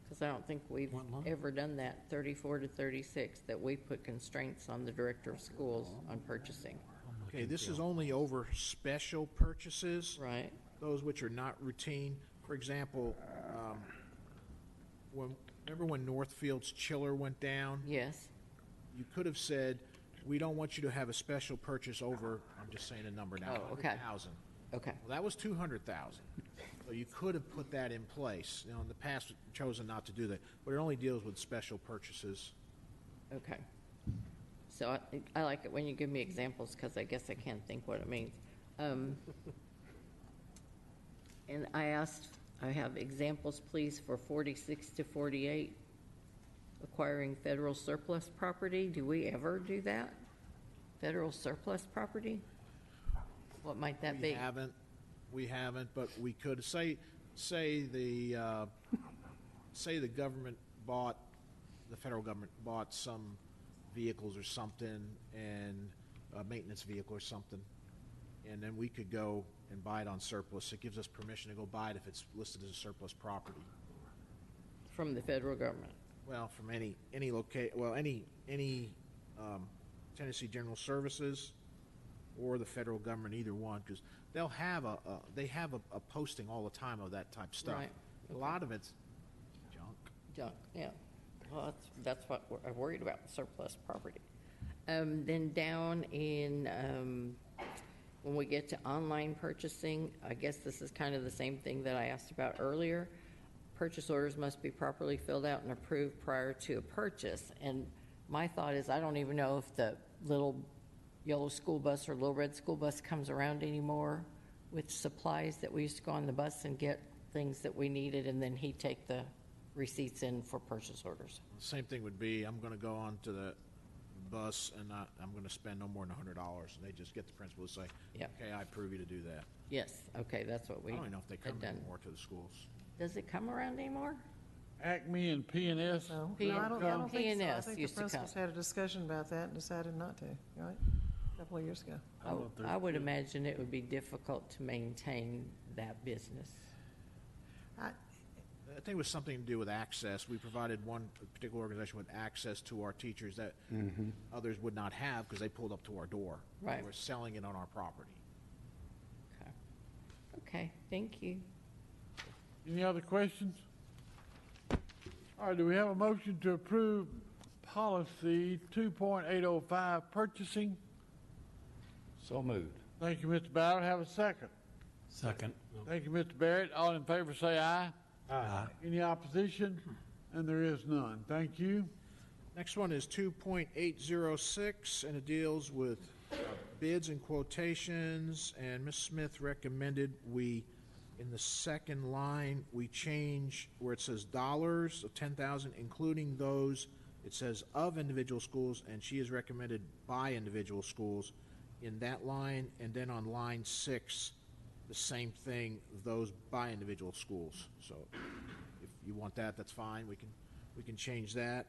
Because I don't think we've What line? ever done that, 34 to 36, that we put constraints on the director of schools on purchasing. Okay, this is only over special purchases. Right. Those which are not routine. For example, remember when Northfield's chiller went down? Yes. You could have said, we don't want you to have a special purchase over, I'm just saying a number now, Oh, okay. 100,000. Okay. Well, that was 200,000. So you could have put that in place. You know, in the past, we've chosen not to do that, but it only deals with special purchases. Okay. So I like it when you give me examples, because I guess I can't think what it means. And I have examples, please, for 46 to 48, acquiring federal surplus property. Do we ever do that? Federal surplus property? What might that be? We haven't, but we could say the government bought, the federal government bought some vehicles or something, and a maintenance vehicle or something, and then we could go and buy it on surplus. It gives us permission to go buy it if it's listed as a surplus property. From the federal government? Well, from any Tennessee General Services or the federal government, either one, because they'll have a posting all the time of that type of stuff. Right. A lot of it's junk. Junk, yeah. Well, that's what I'm worried about, surplus property. Then down in, when we get to online purchasing, I guess this is kind of the same thing that I asked about earlier. Purchase orders must be properly filled out and approved prior to a purchase. And my thought is, I don't even know if the little yellow school bus or little red school bus comes around anymore with supplies that we used to go on the bus and get things that we needed, and then he'd take the receipts in for purchase orders. Same thing would be, I'm going to go on to the bus and I'm going to spend no more than $100. And they just get the principal to say, Yeah. okay, I approve you to do that. Yes, okay, that's what we I don't even know if they come had done. anymore to the schools. Does it come around anymore? Acme and P&S. No, P- I don't think so. I P&S think the used to come. principals had a discussion about that and decided not to, right? A couple of years ago. I would imagine it would be difficult to maintain that business. I think it was something to do with access. We provided one particular organization with access to our teachers that others would not have because they pulled up to our door. Right. They were selling it on our property. Okay. Okay, thank you. Any other questions? All right, do we have a motion to approve policy 2.805, purchasing? So moved. Thank you, Mr. Ballard. Have a second. Second. Thank you, Mr. Barrett. All in favor say aye. Aye. Any opposition? And there is none. Thank you. Next one is 2.806, and it deals with bids and quotations. And Ms. Smith recommended in the second line, we change where it says dollars of 10,000, including those, it says of individual schools, and she has recommended by individual schools in that line. And then on line 6, the same thing, those by individual schools. So if you want that, that's fine. We can change that.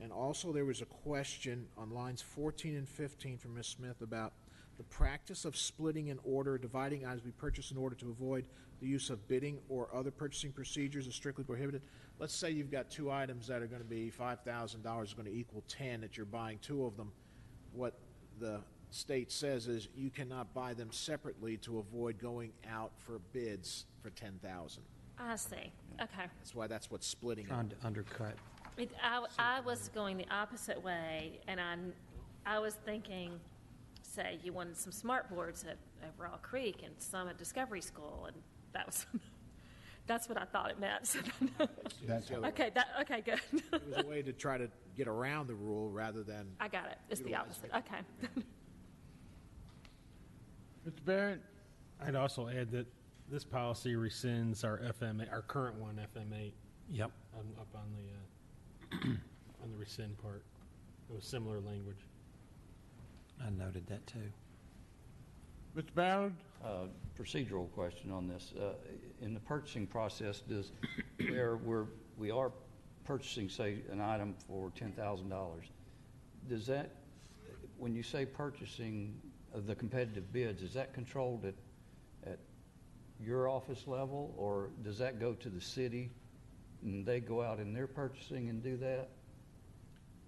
And also there was a question on lines 14 and 15 from Ms. Smith about the practice of splitting an order, dividing items we purchase in order to avoid the use of bidding or other purchasing procedures is strictly prohibited. Let's say you've got 2 items that are going to be $5,000, is going to equal 10, that you're buying 2 of them. What the state says is you cannot buy them separately to avoid going out for bids for 10,000. I see. Okay. That's what splitting Trying it. to undercut. I was going the opposite way, and I was thinking, say, you wanted some smart boards at Raw Creek and some at Discovery School, and that's what I thought it meant. So okay, good. It was a way to try to get around the rule rather than. I got it. It's the opposite. Okay. Mr. Barrett? I'd also add that this policy rescinds our FMA, our current one, FM8. Yep. Up on the rescind part. It was similar language. I noted that too. Mr. Ballard? Procedural question on this. In the purchasing process, we are purchasing, say, an item for $10,000, does that, when you say purchasing of the competitive bids, is that controlled at your office level, or does that go to the city and they go out in their purchasing and do that?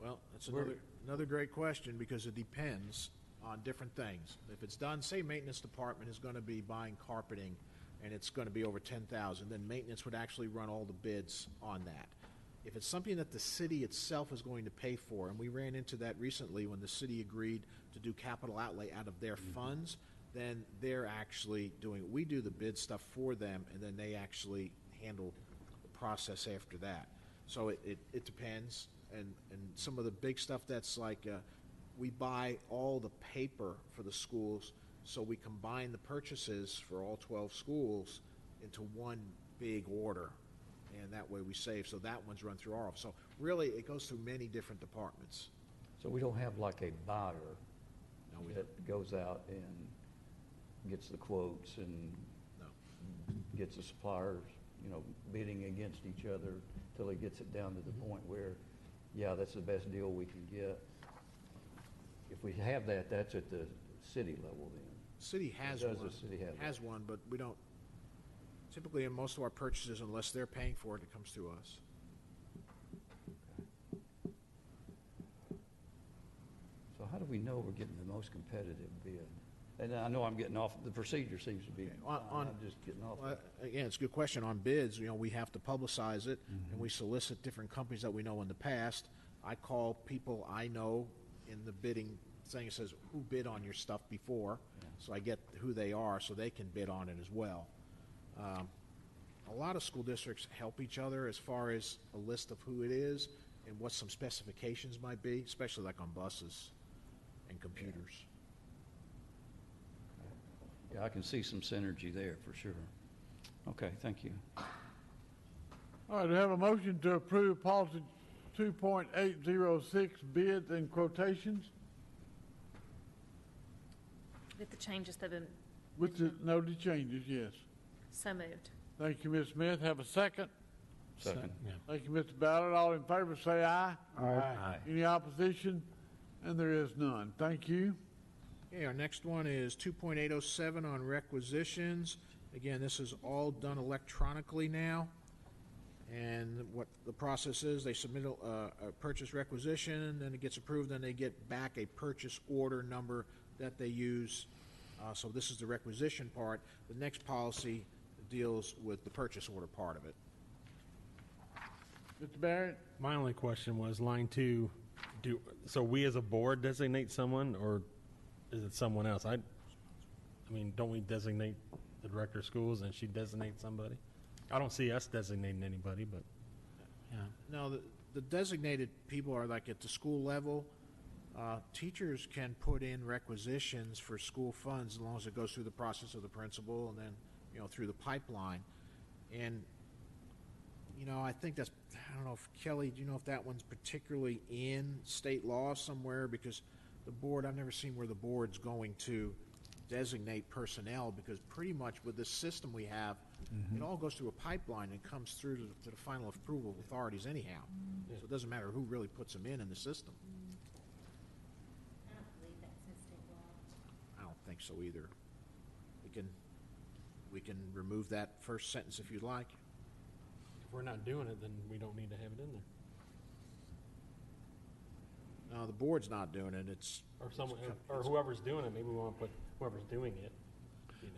Well, that's Where- another great question, because it depends on different things. If it's done, say maintenance department is gonna be buying carpeting, and it's gonna be over 10,000, then maintenance would actually run all the bids on that. If it's something that the city itself is going to pay for, and we ran into that recently when the city agreed to do capital outlay out of their funds, then they're actually doing, we do the bid stuff for them, and then they actually handle the process after that. So it depends, and some of the big stuff that's like, we buy all the paper for the schools, so we combine the purchases for all 12 schools into one big order, and that way we save. So that one's run through our office. So really, it goes through many different departments. So we don't have like a buyer No, we that goes out and gets the quotes and No. gets the suppliers, bidding against each other till it gets it down to the point where, yeah, that's the best deal we can get. If we have that, that's at the city level then. City has Does one. the city have Has one, but we don't, typically in most of our purchases, unless they're paying for it, it comes through us. So how do we know we're getting the most competitive bid? And I know I'm getting off, the procedure seems to be, Okay, on- I'm just getting off. Well, again, it's a good question. On bids, we have to publicize it, and we solicit different companies that we know in the past. I call people I know in the bidding thing. It says, who bid on your stuff before? So I get who they are, so they can bid on it as well. A lot of school districts help each other as far as a list of who it is and what some specifications might be, especially like on buses and computers. Yeah, I can see some synergy there for sure. Okay, thank you. All right, we have a motion to approve policy 2.806, bids and quotations, With the changes that have been with the noted changes, yes. so moved. Thank you, Ms. Smith. Have a second. Second. Yeah. Thank you, Mr. Ballard. All in favor, say aye. Aye. Any opposition? And there is none. Thank you. Okay, our next one is 2.807 on requisitions. Again, this is all done electronically now. And what the process is, they submit a purchase requisition, then it gets approved, then they get back a purchase order number that they use. So this is the requisition part. The next policy deals with the purchase order part of it. Mr. Barrett? My only question was line 2, so we as a board designate someone, or is it someone else? I mean, don't we designate the director of schools and she designates somebody? I don't see us designating anybody, but, yeah. No, the designated people are like at the school level. Teachers can put in requisitions for school funds as long as it goes through the process of the principal and then, through the pipeline. And, I think that's, I don't know if, Kelly, do you know if that one's particularly in state law somewhere? Because the board, I've never seen where the board's going to designate personnel, because pretty much with this system we have, it all goes through a pipeline and comes through to the final approval authorities anyhow. So it doesn't matter who really puts them in the system. I don't believe that's in state law. I don't think so either. We can remove that first sentence if you'd like. If we're not doing it, then we don't need to have it in there. No, the board's not doing it. It's Or someone, or whoever's doing it, maybe we want to put whoever's doing it, The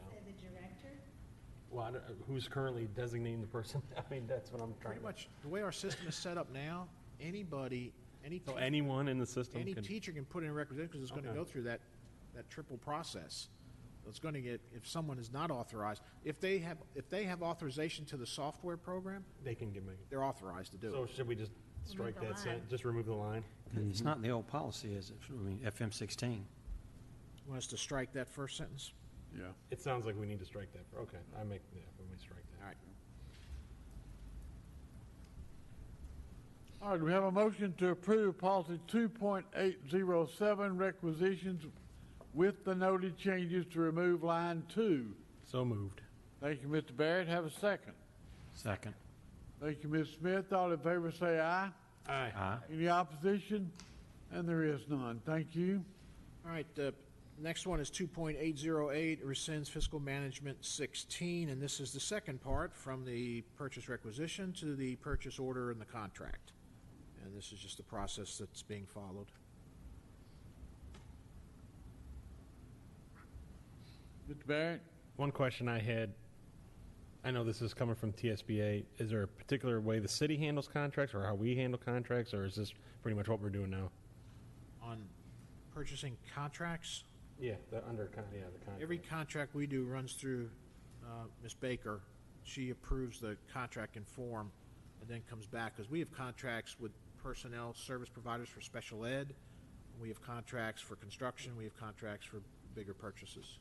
director? Well, who's currently designating the person? I mean, that's what I'm trying pretty to. much the way our system is set up now. Anybody, So anyone in the system any can. teacher can put in a requisition because it's going to Okay. go through that triple process. It's going to get, if someone is not authorized, if they have authorization to the software program, They can make they're authorized to do So it. should we just strike the that line. sentence, just remove the line? It's not in the old policy, is it? I mean, FM 16. Want us to strike that first sentence? Yeah. It sounds like we need to strike that. Okay, let me strike that. All right. All right, we have a motion to approve policy 2.807, requisitions with the noted changes to remove line 2. So moved. Thank you, Mr. Barrett. Have a second. Second. Thank you, Ms. Smith. All in favor, say aye. Aye. Aye. Any opposition? And there is none. Thank you. All right, Next one is 2.808, rescinds fiscal management 16, and this is the second part from the purchase requisition to the purchase order and the contract. And this is just the process that's being followed. Mr. Barrett? One question I had, I know this is coming from TSBA. Is there a particular way the city handles contracts or how we handle contracts, or is this pretty much what we're doing now? On purchasing contracts, Yeah, the contract. every contract we do runs through Ms. Baker. She approves the contract in form and then comes back, because we have contracts with personnel service providers for special ed. We have contracts for construction. We have contracts for bigger purchases.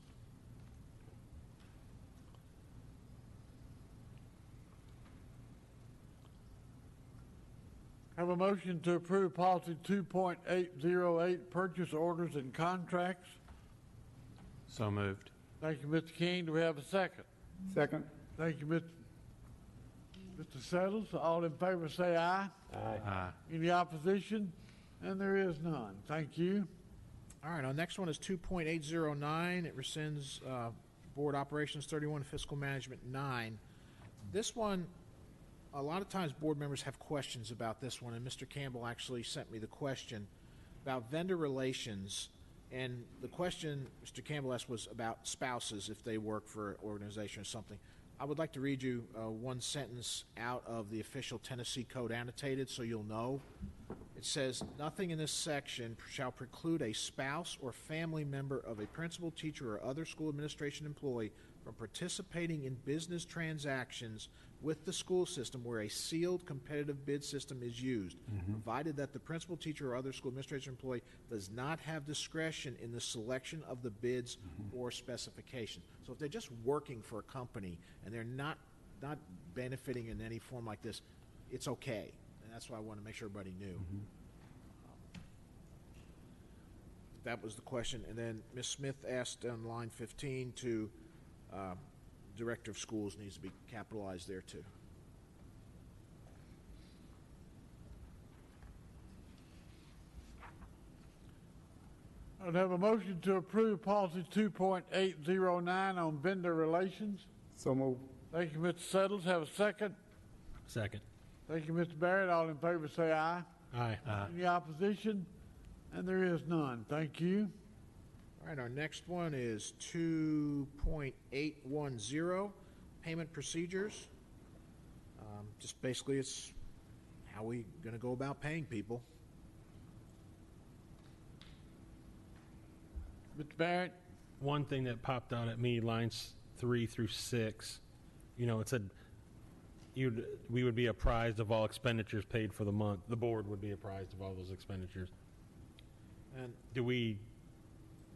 Have a motion to approve policy 2.808, purchase orders and contracts. So moved. Thank you, Mr. King. Do we have a second? Second. Thank you, Mr. Settles. All in favor say aye. Aye. Any opposition? And there is none. Thank you. All right, our next one is 2.809. It rescinds Board Operations 31, Fiscal Management 9. This one, a lot of times board members have questions about this one, and Mr. Campbell actually sent me the question about vendor relations. And the question Mr. Campbell asked was about spouses if they work for an organization or something. I would like to read you one sentence out of the official Tennessee Code annotated so you'll know. It says, "Nothing in this section shall preclude a spouse or family member of a principal, teacher, or other school administration employee from participating in business transactions with the school system where a sealed competitive bid system is used, provided that the principal, teacher, or other school administration employee does not have discretion in the selection of the bids or specifications." So if they're just working for a company and they're not benefiting in any form like this, it's okay. And that's why I want to make sure everybody knew. That was the question. And then Ms. Smith asked on line 15 to Director of Schools needs to be capitalized there too. I'd have a motion to approve policy 2.809 on vendor relations. So moved. Thank you, Mr. Settles. Have a second. Second. Thank you, Mr. Barrett. All in favor say aye. Aye. Any opposition? And there is none. Thank you. All right, our next one is 2.810, payment procedures. Just basically, it's how we going to go about paying people. Mr. Barrett? One thing that popped out at me, lines 3 through 6, it said we would be apprised of all expenditures paid for the month. The board would be apprised of all those expenditures. And Do we?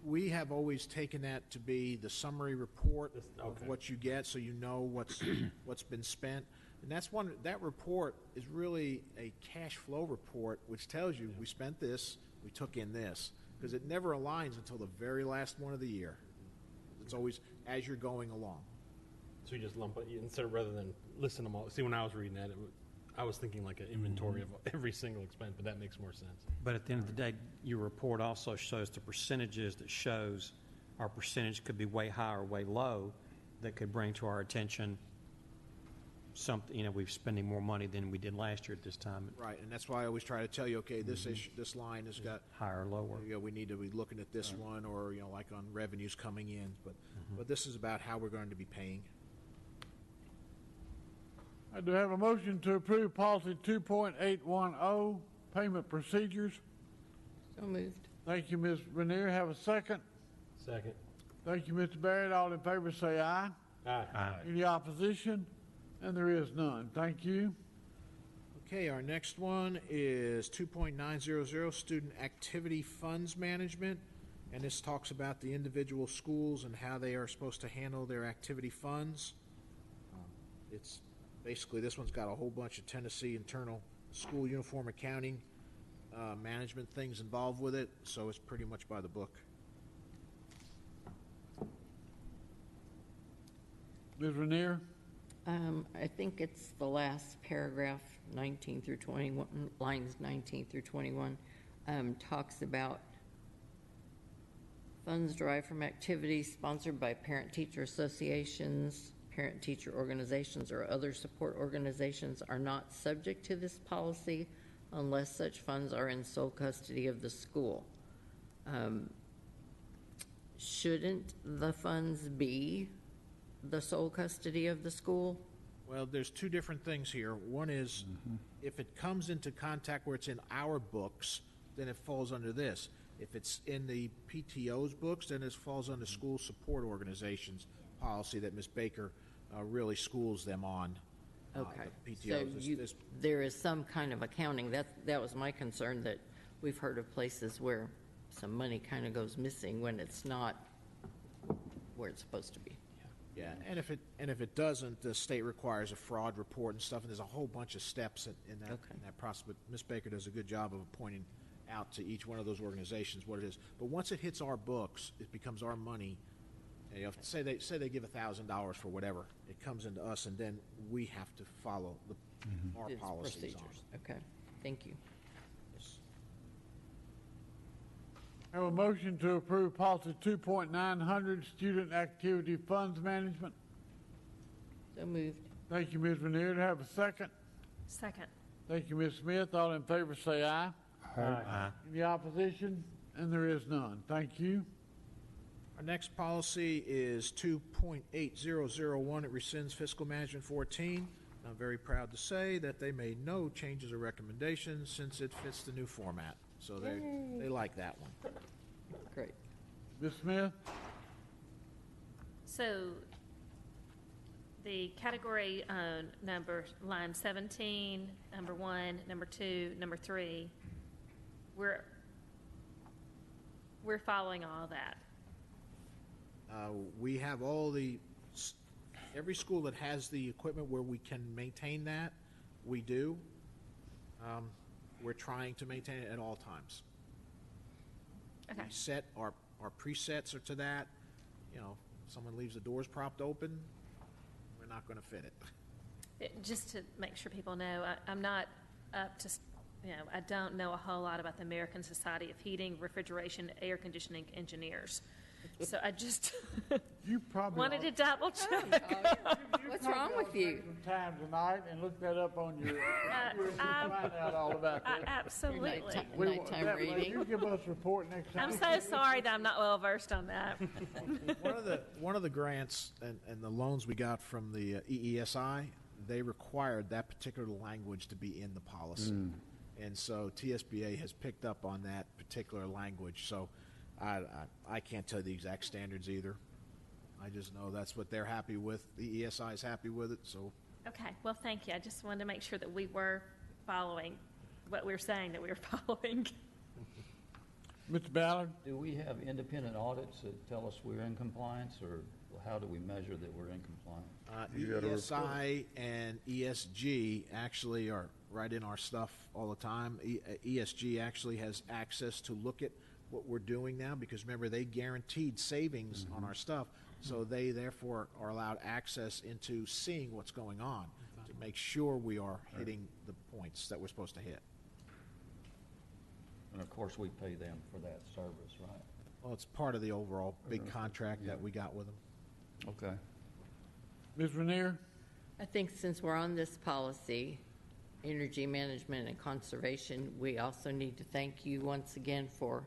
we have always taken that to be the summary report of Okay. what you get, so you know what's been spent. And that report is really a cash flow report, which tells you we spent this, we took in this, because it never aligns until the very last one of the year. It's always as you're going along. So you just lump it rather than listen them all. See, when I was reading that, I was thinking like an inventory of every single expense, but that makes more sense. But at the end of the day, your report also shows the percentages that shows our percentage could be way high or way low that could bring to our attention something, we're spending more money than we did last year at this time, Right, and that's why I always try to tell you, okay, this line has got, higher or lower. we need to be looking at this one, or, like on revenues coming in. But this is about how we're going to be paying. I do have a motion to approve policy 2.810, payment procedures. So moved. Thank you, Ms. Renier. Have a second. Second. Thank you, Mr. Barrett. All in favor say aye. Aye. Any opposition? And there is none. Thank you. Okay, our next one is 2.900, Student Activity Funds Management. And this talks about the individual schools and how they are supposed to handle their activity funds. It's basically, this one's got a whole bunch of Tennessee internal school uniform accounting management things involved with it, so it's pretty much by the book. Ms. Renier? I think it's the last paragraph, 19 through 21, lines 19 through 21, talks about Funds derived from activities sponsored by parent-teacher associations, parent-teacher organizations, or other support organizations are not subject to this policy unless such funds are in sole custody of the school. Shouldn't the funds be the sole custody of the school? Well, there's two different things here. One is, if it comes into contact where it's in our books, then it falls under this. If it's in the PTO's books, then it falls under school support organizations policy that Ms. Baker really schools them on. Okay. The So PTOs. there is some kind of accounting. That was my concern, that we've heard of places where some money kind of goes missing when it's not where it's supposed to be. Yeah, and if it doesn't, the state requires a fraud report and stuff, and there's a whole bunch of steps in that process. But Ms. Baker does a good job of pointing out to each one of those organizations what it is. But once it hits our books, it becomes our money. And, you know, say they give $1,000 for whatever, it comes into us, and then we have to follow our It's policies on procedures. Okay, thank you. it. Have a motion to approve policy 2.900, student activity funds management. So moved. Thank you, Ms. Renier. To have a second? Second. Thank you, Ms. Smith. All in favor say aye. Aye. Any opposition? And there is none. Thank you. Our next policy is 2.8001. It rescinds fiscal management 14. I'm very proud to say that they made no changes or recommendations since it fits the new format. So they like that one. Great. Ms. Smith? So the category number, line 17, number 1, number 2, number 3, we're following all of that. We have every school that has the equipment where we can maintain that, we do. We're trying to maintain it at all times. Okay. We set our presets are to that. You know, if someone leaves the doors propped open, we're not going to fit it. Just to make sure people know, I'm not up to, I don't know a whole lot about the American Society of Heating, Refrigeration, Air Conditioning Engineers. So I just You probably wanted to double check. What's wrong with you? Some time tonight and look that up on your computer to find out all about that. Absolutely. Nighttime That way, reading. You give us a report next time. I'm so sorry that I'm not well versed on that. One of the grants and the loans we got from the EESI, they required that particular language to be in the policy. And so TSBA has picked up on that particular language. So I can't tell you the exact standards either. I just know that's what they're happy with. The EESI is happy with it, so. Okay, well, thank you. I just wanted to make sure that we were following what we were saying that we were following. Mr. Ballard? Do we have independent audits that tell us we're in compliance, or how do we measure that we're in compliance? EESI and ESG actually are right in our stuff all the time. ESG actually has access to look at what we're doing now, because remember, they guaranteed savings on our stuff, so they therefore are allowed access into seeing what's going on to make sure we are hitting the points that we're supposed to hit. And of course, we pay them for that service, right? Well, it's part of the overall big contract that we got with them. Okay. Ms. Renier? I think since we're on this policy, energy management and conservation, we also need to thank you once again for,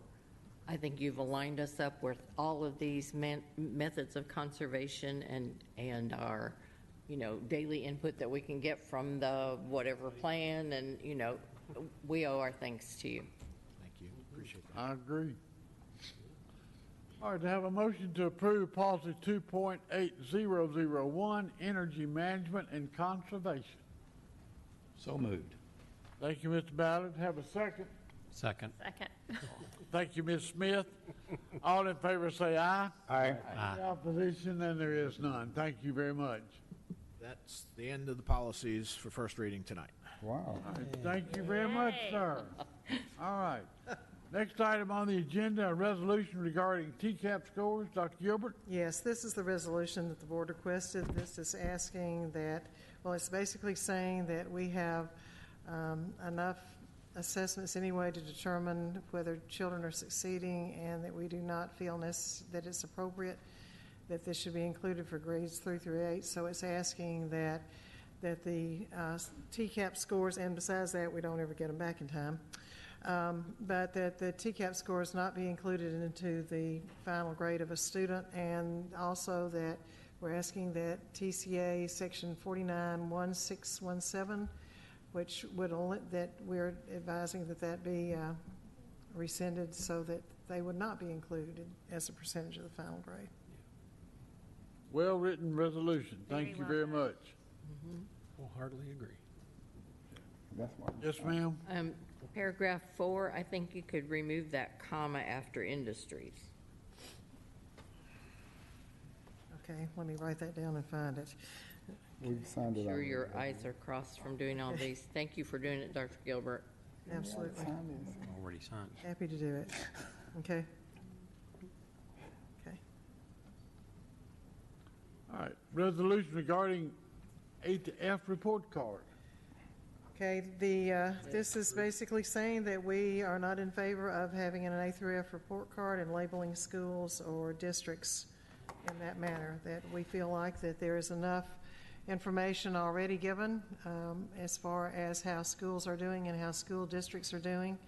I think you've aligned us up with all of these methods of conservation and our, daily input that we can get from the whatever plan, and, we owe our thanks to you. Thank you. Appreciate that. I agree. All right, to have a motion to approve policy 2.8001, energy management and conservation. So moved. Thank you, Mr. Ballard. Have a second. Second. Second. Thank you, Ms. Smith. All in favor say aye. Aye. Any opposition? And there is none. Thank you very much. That's the end of the policies for first reading tonight. Wow. All right, thank you very much, Yay. sir. All right. Next item on the agenda, a resolution regarding TCAP scores. Dr. Gilbert? Yes, this is the resolution that the board requested. This is asking that, well, it's basically saying that we have enough assessments anyway to determine whether children are succeeding, and that we do not feel that it's appropriate that this should be included for grades 3 through 8. So it's asking that the TCAP scores, and besides that, we don't ever get them back in time, but that the TCAP scores not be included into the final grade of a student, and also that we're asking that TCA section 491617, which would that we're advising that be rescinded so that they would not be included as a percentage of the final grade. Well-written resolution. Thank you very much. Wholeheartedly agree. Yes, ma'am. Paragraph 4, I think you could remove that comma after industries. Okay, let me write that down and find it. We've signed it. Sure your eyes are crossed from doing all these. Thank you for doing it, Dr. Gilbert. Absolutely. Already signed. Happy to do it. Okay. Okay. All right. Resolution regarding A to F report card. Okay, this is basically saying that we are not in favor of having an A through F report card and labeling schools or districts in that manner, that we feel like that there is enough information already given as far as how schools are doing and how school districts are doing,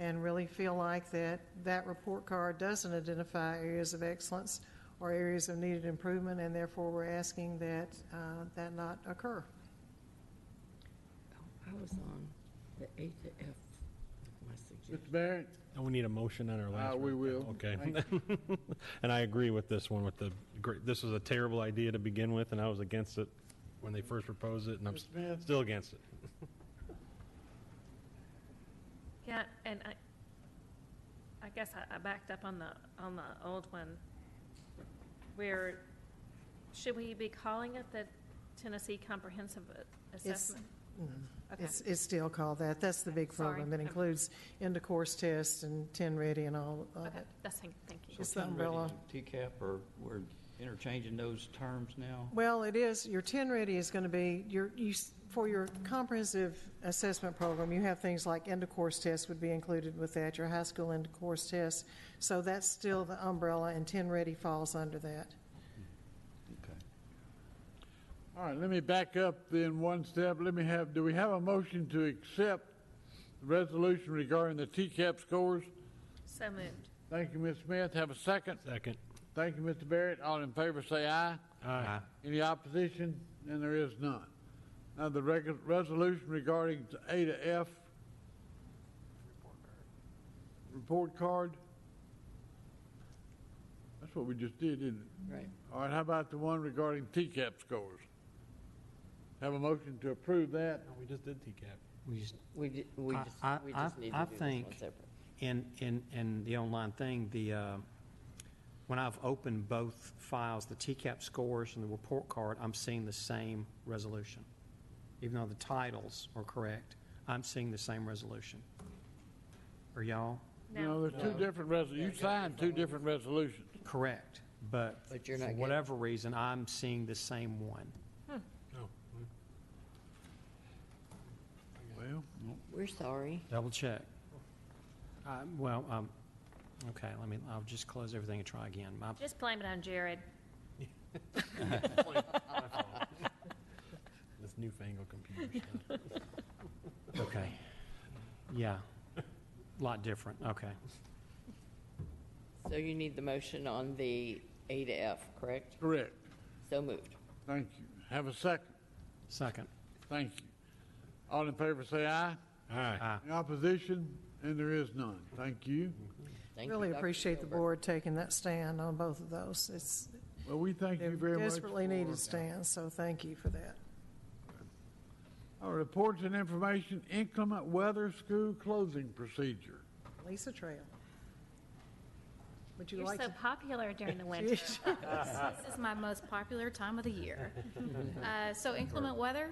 and really feel like that report card doesn't identify areas of excellence or areas of needed improvement, and therefore we're asking that that not occur. I was on the A to F. My suggestion. Mr. Barrett? And we need a motion on our last one. We will. Okay. Thank And I agree with this one, with this was a terrible idea to begin with, and I was against it when they first proposed it, and I'm Ms. Smith? still against it. Yeah, and I guess I backed up on the old one. Where should we be calling it the Tennessee Comprehensive Assessment? Okay. It's still called that. That's the big Sorry. program that includes end-of-course tests and 10 Ready and all of Okay, it. thank you. It's the umbrella. TCAP, or we're interchanging those terms now? Well, it is. Your 10 Ready is going to be for your comprehensive assessment program. You have things like end-of-course tests would be included with that. Your high school end-of-course tests. So that's still the umbrella, and 10 Ready falls under that. Okay. All right, let me back up then one step. Do we have a motion to accept the resolution regarding the TCAP scores? So moved. Thank you, Ms. Smith. Have a second? Second. Thank you, Mr. Barrett. All in favor say aye. Aye. Any opposition? And there is none. Now the resolution regarding A to F report card. That's what we just did, didn't it? Right. All right, how about the one regarding TCAP scores? Have a motion to approve that? No, we just did TCAP. We just, We just need to I do this think one separate. in the online thing, when I've opened both files, the TCAP scores and the report card, I'm seeing the same resolution. Even though the titles are correct, I'm seeing the same resolution. Are y'all? No, there's two different you signed two different resolutions. Correct. But But you're for not getting- whatever reason, I'm seeing the same one. Oh, Well, We're sorry. Double check. Okay, I'll just close everything and try again. Just blame it on Jared. this newfangled computer stuff. Okay. Yeah. A lot different. Okay. So you need the motion on the A to F, correct? correct. So moved. Thank you. Have a second? Second. Thank you. All in favor say aye. Aye. Any opposition? And there is none. Thank you. Thank Really you, Dr. appreciate the Gilbert. board taking that stand on both of those. It's Well, we thank you they're very much. desperately for- needed stands, so thank you for that. Our reports and information, inclement weather school closing procedure. Lisa Trail. Would you You're like so to? popular during the winter. This is my most popular time of the year. So inclement weather,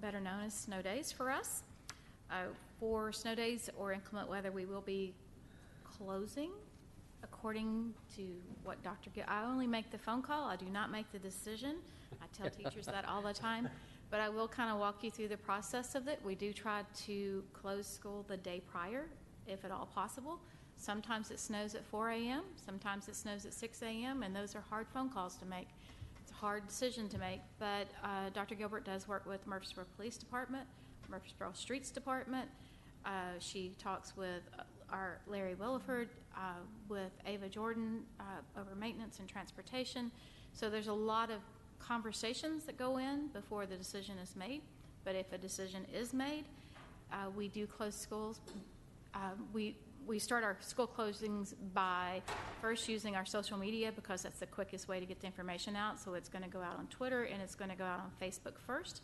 better known as snow days for us. For snow days or inclement weather, we will be closing according to what I only make the phone call. I do not make the decision. I tell teachers that all the time. But I will kind of walk you through the process of it. We do try to close school the day prior, if at all possible. Sometimes it snows at 4 a.m., sometimes it snows at 6 a.m., and those are hard phone calls to make. It's a hard decision to make, but Dr. Gilbert does work with Murfreesboro Police Department, Murfreesboro Streets Department. She talks with our Larry Williford, with Ava Jordan over maintenance and transportation. So there's a lot of conversations that go in before the decision is made. But if a decision is made, we do close schools. We start our school closings by first using our social media because that's the quickest way to get the information out. So it's going to go out on Twitter and it's going to go out on Facebook first.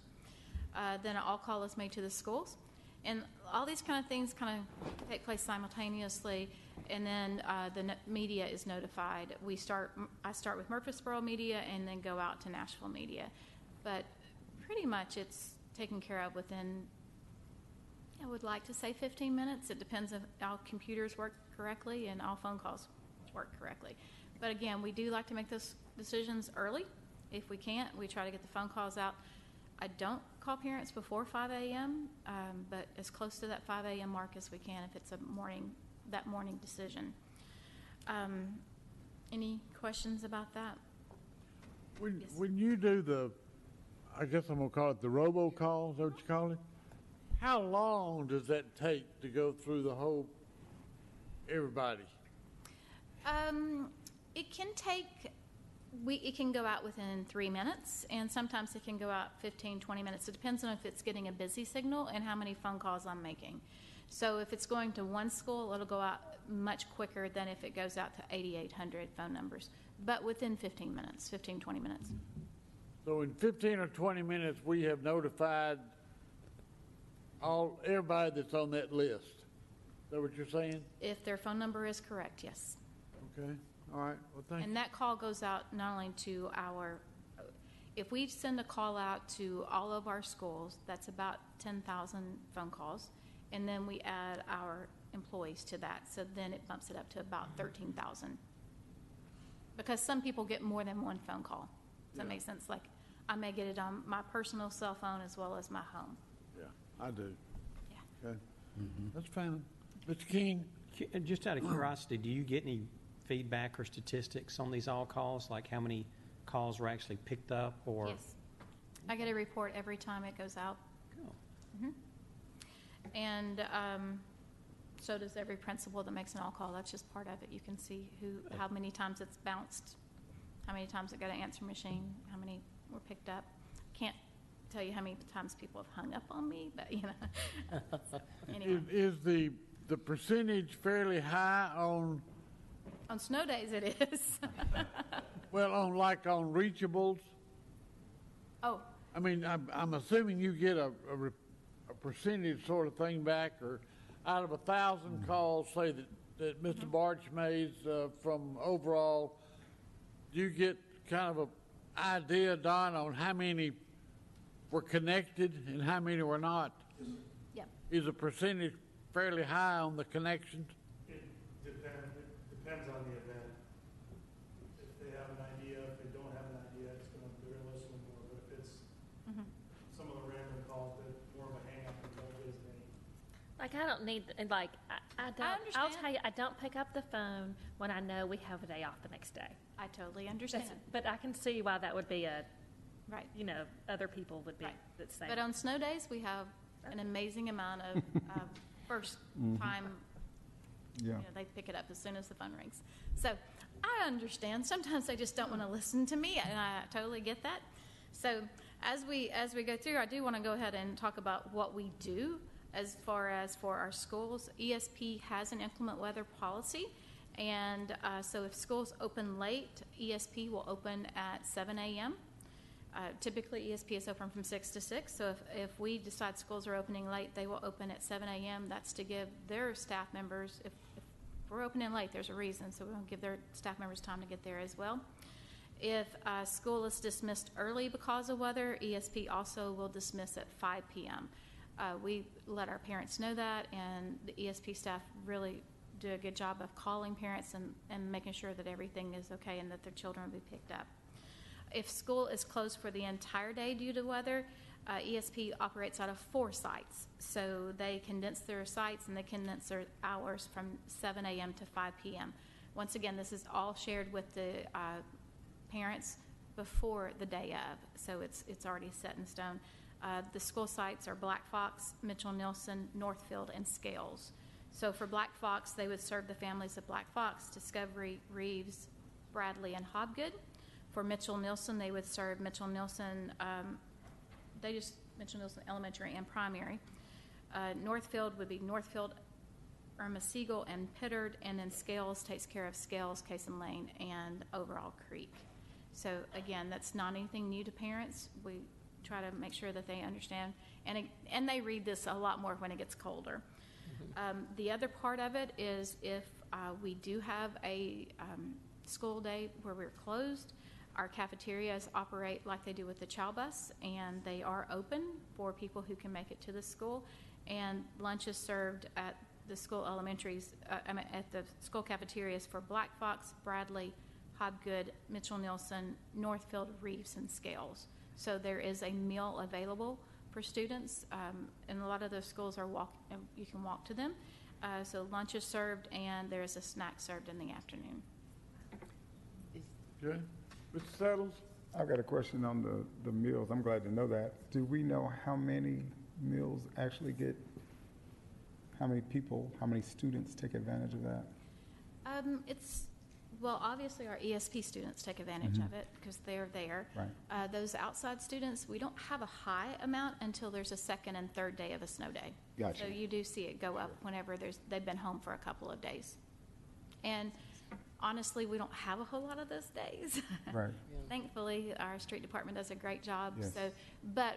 Then an all call is made to the schools. And all these kind of things kind of take place simultaneously, and then the media is notified. I start with Murfreesboro media and then go out to Nashville media. But pretty much it's taken care of within, I would like to say 15 minutes. It depends if all computers work correctly and all phone calls work correctly. But again, we do like to make those decisions early. If we can't, we try to get the phone calls out. I don't call parents before 5 a.m., but as close to that 5 a.m. mark as we can if it's that morning decision. Any questions about that? When you do I guess I'm going to call it the robocall, is that what you call it? How long does that take to go through the whole, everybody? It can take... it can go out within 3 minutes, and sometimes it can go out 15, 20 minutes. It depends on if it's getting a busy signal and how many phone calls I'm making. So if it's going to one school, it'll go out much quicker than if it goes out to 8,800 phone numbers, but within 15 minutes, 15, 20 minutes. So in 15 or 20 minutes, we have notified everybody that's on that list. Is that what you're saying? If their phone number is correct, yes. Okay. All right. Well, thank you. And that call goes out not only to if we send a call out to all of our schools, that's about 10,000 phone calls. And then we add our employees to that. So then it bumps it up to about 13,000. Because some people get more than one phone call. Does that make sense? Like, I may get it on my personal cell phone as well as my home. Yeah, I do. Yeah. Okay. That's fine. Mr. King? Just out of curiosity, do you get any feedback or statistics on these all calls, like how many calls were actually picked up? Or Yes. I get a report every time it goes out. Cool. And so does every principal that makes an all call. That's just part of it. You can see how many times it's bounced, how many times it got an answer machine, how many were picked up. Can't tell you how many times people have hung up on me, but you know. Anyway. Is the percentage fairly high on snow days it is. well, on reachables? Oh, I mean, I'm assuming you get a percentage sort of thing back, or out of 1,000 calls, say that Mr. Barch made from overall, do you get kind of an idea, Don, on how many were connected and how many were not? yep. Is the percentage fairly high on the connections? It depends on the event. If they have an idea, if they don't have an idea, they're going to listen more. But if it's some of the random calls that more of a hang up and don't get as many. Like, I don't need, like, I don't, I'll tell you, I don't pick up the phone when I know we have a day off the next day. I totally understand. But I can see why that would be Right. you know, other people would be Right. the same. But on snow days, we have an amazing amount of first time. Yeah. You know, they pick it up as soon as the phone rings. So I understand. Sometimes they just don't want to listen to me, and I totally get that. So as we go through, I do want to go ahead and talk about what we do as far as for our schools. ESP has an inclement weather policy, and so if schools open late, ESP will open at 7 a.m. Typically, ESP is open from 6 to 6, so if we decide schools are opening late, they will open at 7 a.m. That's to give their staff members, if we're opening late, there's a reason, so we want to give their staff members time to get there as well. If school is dismissed early because of weather, ESP also will dismiss at 5 p.m. We let our parents know that, and the ESP staff really do a good job of calling parents and making sure that everything is okay and that their children will be picked up. If school is closed for the entire day due to weather, ESP operates out of 4 sites. So they condense their sites and they condense their hours from 7 a.m. to 5 p.m. Once again, this is all shared with the parents before the day of, so it's already set in stone. The school sites are Black Fox, Mitchell-Nielsen, Northfield, and Scales. So for Black Fox, they would serve the families of Black Fox, Discovery, Reeves, Bradley, and Hobgood. For Mitchell-Nielsen, they would serve Mitchell-Nielsen, Mitchell-Nielsen Elementary and Primary. Northfield would be Northfield, Irma Siegel, and Pittard, and then Scales takes care of Scales, Casem Lane, and Overall Creek. So again, that's not anything new to parents. We try to make sure that they understand, and they read this a lot more when it gets colder. The other part of it is if we do have a school day where we're closed, our cafeterias operate like they do with the Child Bus, and they are open for people who can make it to the school. And lunch is served at the school elementaries, at the school cafeterias for Black Fox, Bradley, Hobgood, Mitchell-Nielsen, Northfield, Reeves, and Scales. So there is a meal available for students, and a lot of those schools are you can walk to them. So lunch is served, and there is a snack served in the afternoon. Okay. Mr. Settles? I've got a question on the meals. I'm glad to know that. Do we know how many meals actually get, how many people, how many students take advantage of that? Well, obviously our ESP students take advantage of it because they're there. Right. Those outside students, we don't have a high amount until there's a second and third day of a snow day. Gotcha. So you do see it go up whenever they've been home for a couple of days. And honestly, we don't have a whole lot of those days. Right. Thankfully, our street department does a great job. Yes. So, but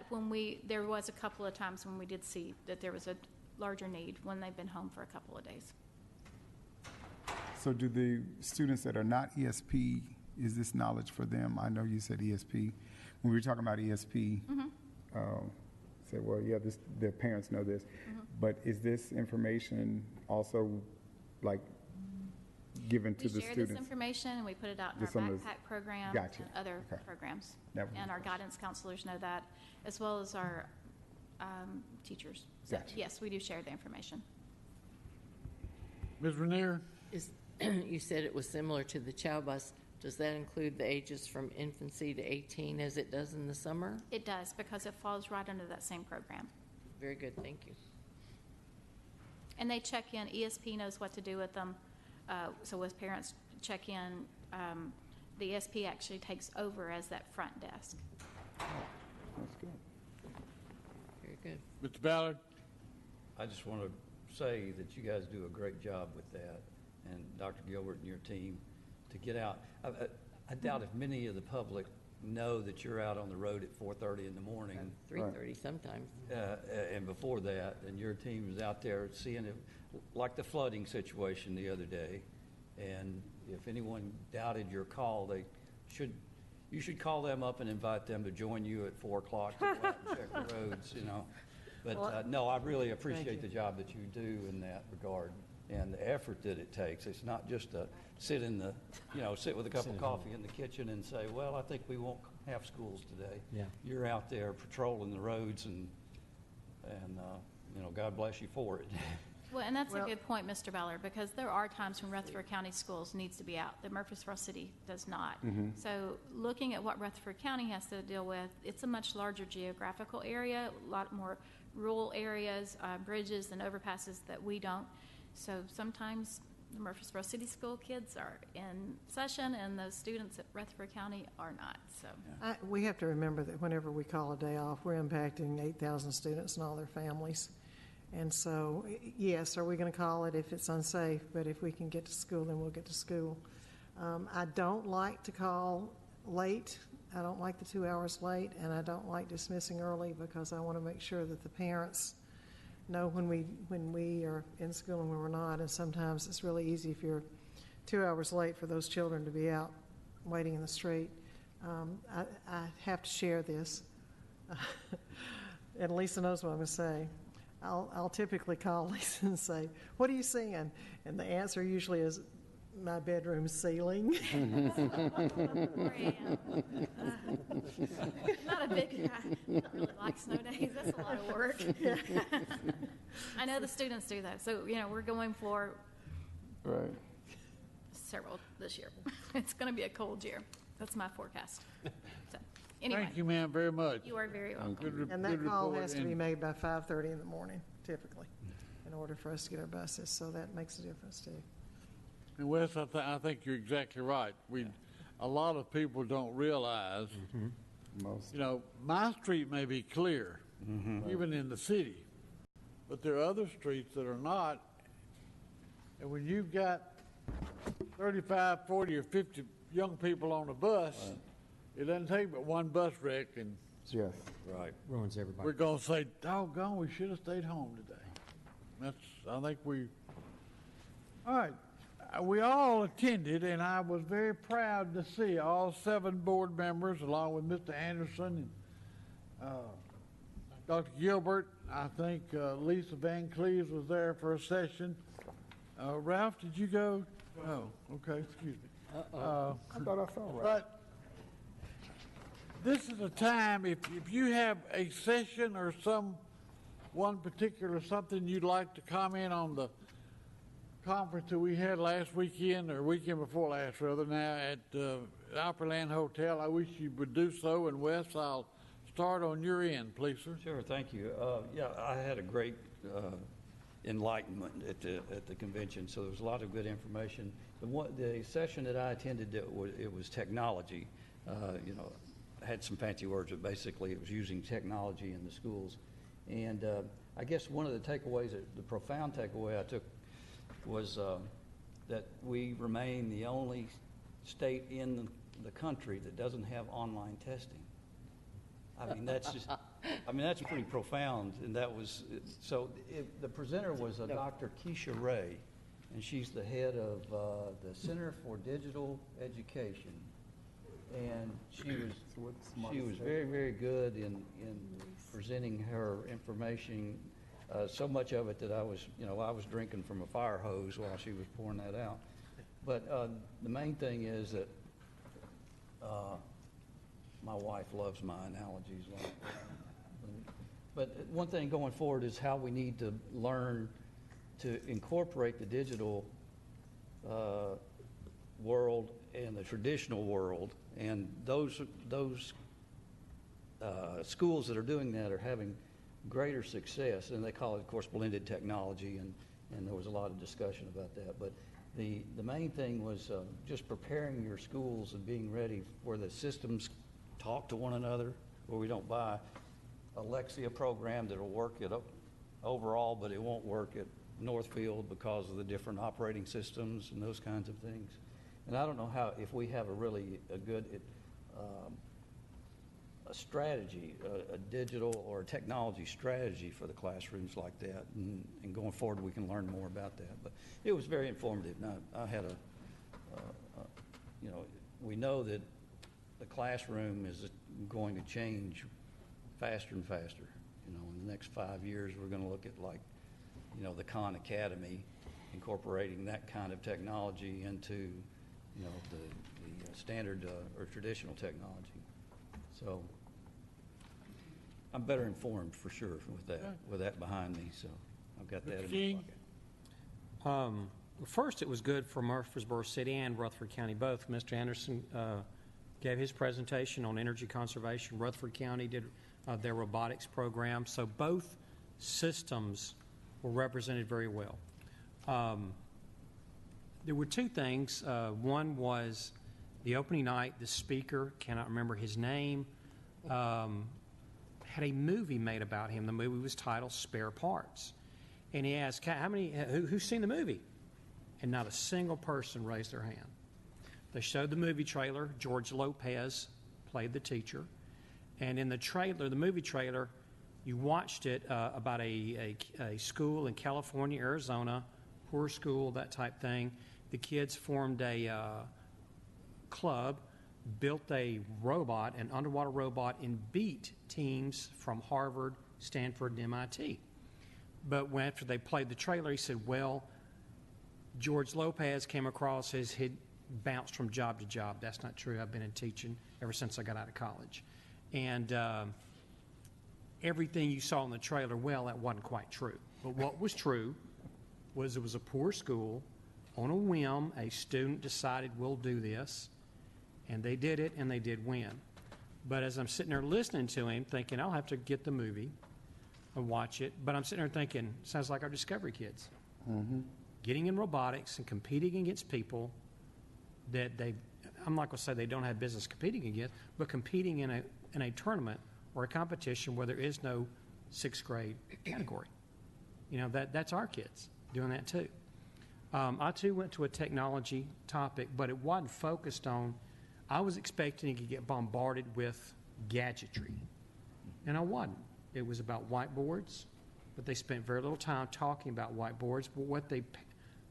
there was a couple of times when we did see that there was a larger need when they've been home for a couple of days. So do the students that are not ESP, is this knowledge for them? I know you said ESP. When we were talking about ESP, said, well, yeah, their parents know this. But is this information also like given to the We share students? this information and we put it out in our Just on those- backpack program Gotcha. and other Okay. programs. That was And my our question. guidance counselors know that, as well as our teachers. So, Gotcha. yes, we do share the information. Ms. Renier? You said it was similar to the Chow Bus. Does that include the ages from infancy to 18 as it does in the summer? It does, because it falls right under that same program. Very good, thank you. And they check in, ESP knows what to do with them. So as parents check in, the ESP actually takes over as that front desk. That's good. Very good. Mr. Ballard? I just want to say that you guys do a great job with that, and Dr. Gilbert and your team, to get out. I doubt if many of the public know that you're out on the road at 4:30 in the morning. 3:30 sometimes. And before that, and your team is out there seeing it, like the flooding situation the other day. And if anyone doubted your call, you should call them up and invite them to join you at 4 o'clock to go out and check the roads, you know. But no, I really appreciate the job that you do in that regard and the effort that it takes. It's not just to sit with a cup of coffee in the kitchen and say, well, I think we won't have schools today. Yeah. You're out there patrolling the roads, and God bless you for it. Well, and that's a good point, Mr. Ballard, because there are times when Rutherford County Schools needs to be out that Murfreesboro City does not. So looking at what Rutherford County has to deal with, it's a much larger geographical area, a lot more rural areas, bridges and overpasses that we don't. So sometimes the Murfreesboro City School kids are in session and those students at Rutherford County are not, so. We have to remember that whenever we call a day off, we're impacting 8,000 students and all their families. And so, yes, are we going to call it if it's unsafe? But if we can get to school, then we'll get to school. I don't like to call late. I don't like the 2 hours late, and I don't like dismissing early because I want to make sure that the parents know when we are in school and when we're not. And sometimes it's really easy if you're 2 hours late for those children to be out waiting in the street. I have to share this, and Lisa knows what I'm going to say. I'll typically call Lisa and say, what are you seeing? And the answer usually is, my bedroom ceiling. Not a big, I don't really like snow days. That's a lot of work. I know the students do that. So, we're going for Right. several this year. It's going to be a cold year. That's my forecast. So, anyway, Thank you, ma'am, very much. you are very welcome. And that Good call report, has to be and- made by 5:30 in the morning, typically, in order for us to get our buses, so that makes a difference too. And Wes, I think you're exactly right. A lot of people don't realize, Most. my street may be clear, even in the city, but there are other streets that are not. And when you've got 35, 40, or 50 young people on a bus, it doesn't take but one bus wreck, and Yes. Right. Ruins everybody. we're going to say, doggone, we should have stayed home today. I think all right. We all attended, and I was very proud to see all 7 board members, along with Mr. Anderson and Dr. Gilbert. I think Lisa Van Cleves was there for a session. Ralph, did you go? Oh, okay, excuse me. I thought I saw right. But this is a time, if you have a session or one particular something you'd like to comment on the conference that we had last weekend, or weekend before last rather, now at Opryland Hotel, I wish you would do so. And Wes, I'll start on your end, please, sir. Sure, thank you. Yeah, I had a great enlightenment at the convention, so there was a lot of good information. The session that I attended, it was technology. Had some fancy words, but basically it was using technology in the schools. And I guess one of the takeaways, the profound takeaway I took was that we remain the only state in the country that doesn't have online testing. That's pretty profound. And that was, the presenter was Dr. Keisha Ray, and she's the head of the Center for Digital Education. And she was very, very good in presenting her information. So much of it that I was drinking from a fire hose while she was pouring that out. But the main thing is that my wife loves my analogies. But one thing going forward is how we need to learn to incorporate the digital world and the traditional world. And those schools that are doing that are having greater success, and they call it, of course, blended technology, and there was a lot of discussion about that. But the main thing was just preparing your schools and being ready where the systems talk to one another, where we don't buy a Lexia program that'll work at overall, but it won't work at Northfield because of the different operating systems and those kinds of things. And I don't know if we have a good a strategy, a digital or a technology strategy for the classrooms like that. And going forward, we can learn more about that. But it was very informative. Now, I had we know that the classroom is going to change faster and faster. In the next 5 years, we're going to look at the Khan Academy, incorporating that kind of technology into, the standard or traditional technology. So I'm better informed for sure with that behind me. So I've got that in my pocket. First, it was good for Murfreesboro City and Rutherford County both. Mr. Anderson gave his presentation on energy conservation. Rutherford County did their robotics program. So both systems were represented very well. There were two things. One was the opening night, the speaker, cannot remember his name, had a movie made about him. The movie was titled Spare Parts. And he asked, who's seen the movie? And not a single person raised their hand. They showed the movie trailer. George Lopez played the teacher. And in the movie trailer, you watched it about a school in California, Arizona, poor school, that type thing. The kids formed a club, built a robot, an underwater robot, and beat teams from Harvard, Stanford, and MIT. But after they played the trailer, he said, well, George Lopez came across as he'd bounced from job to job. That's not true. I've been in teaching ever since I got out of college. And everything you saw in the trailer, well, that wasn't quite true. But what was true was it was a poor school. On a whim, a student decided, we'll do this. And they did it, and they did win. But as I'm sitting there listening to him, thinking, I'll have to get the movie and watch it. But I'm sitting there thinking, sounds like our Discovery kids. Getting in robotics and competing against people that I'm not going to say they don't have business competing against, but competing in a tournament or a competition where there is no sixth grade category. You know, that's our kids doing that too. I too went to a technology topic, but it wasn't focused on, I was expecting to get bombarded with gadgetry, and I wasn't. It was about whiteboards, but they spent very little time talking about whiteboards. But what they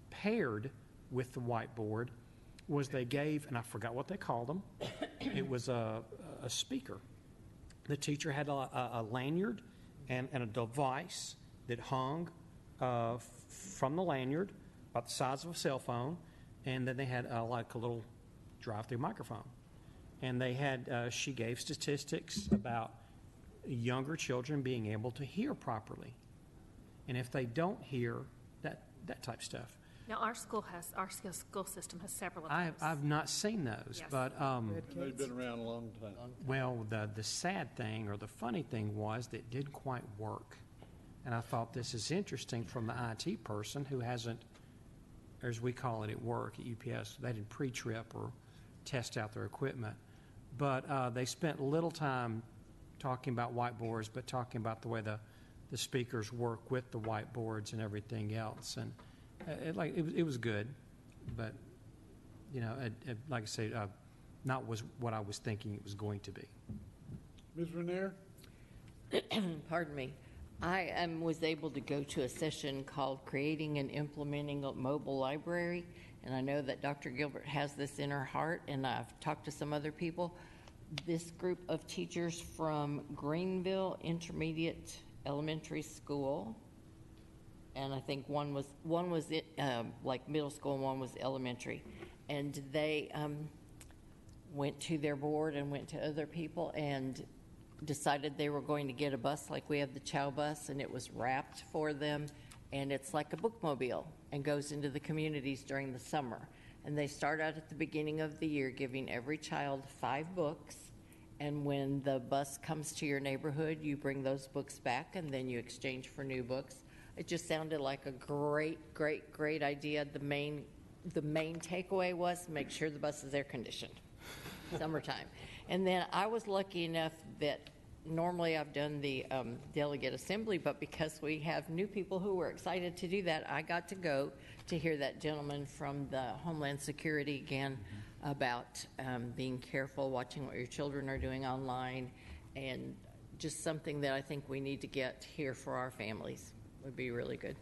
paired with the whiteboard was they gave, and I forgot what they called them, it was a speaker. The teacher had a lanyard and a device that hung from the lanyard about the size of a cell phone, and then they had like a little drive-through microphone. And they had, she gave statistics about younger children being able to hear properly. And if they don't hear, that type stuff. Now, our school system has several of those. I've not seen those, Yes. but They've been around a long time. well, the sad thing or the funny thing was that it didn't quite work. And I thought this is interesting from the IT person who hasn't, as we call it at work at UPS, they didn't pre-trip or test out their equipment. But they spent little time talking about whiteboards, but talking about the way the speakers work with the whiteboards and everything else. And it was good, but, you know, like I say, not was what I was thinking it was going to be. Ms. Renier? Pardon me. I was able to go to a session called Creating and Implementing a Mobile Library, and I know that Dr. Gilbert has this in her heart, and I've talked to some other people. This group of teachers from Greenville Intermediate Elementary School, and I think one was like middle school and one was elementary, and they went to their board and went to other people and decided they were going to get a bus like we have the Chow bus, and it was wrapped for them, and it's like a bookmobile and goes into the communities during the summer. And they start out at the beginning of the year giving every child 5 books, and when the bus comes to your neighborhood, you bring those books back and then you exchange for new books. It just sounded like a great idea. The main takeaway was make sure the bus is air conditioned. Summertime. And then I was lucky enough that normally I've done the delegate assembly, but because we have new people who were excited to do that, I got to go to hear that gentleman from the Homeland Security again about being careful, watching what your children are doing online, and just something that I think we need to get here for our families would be really good.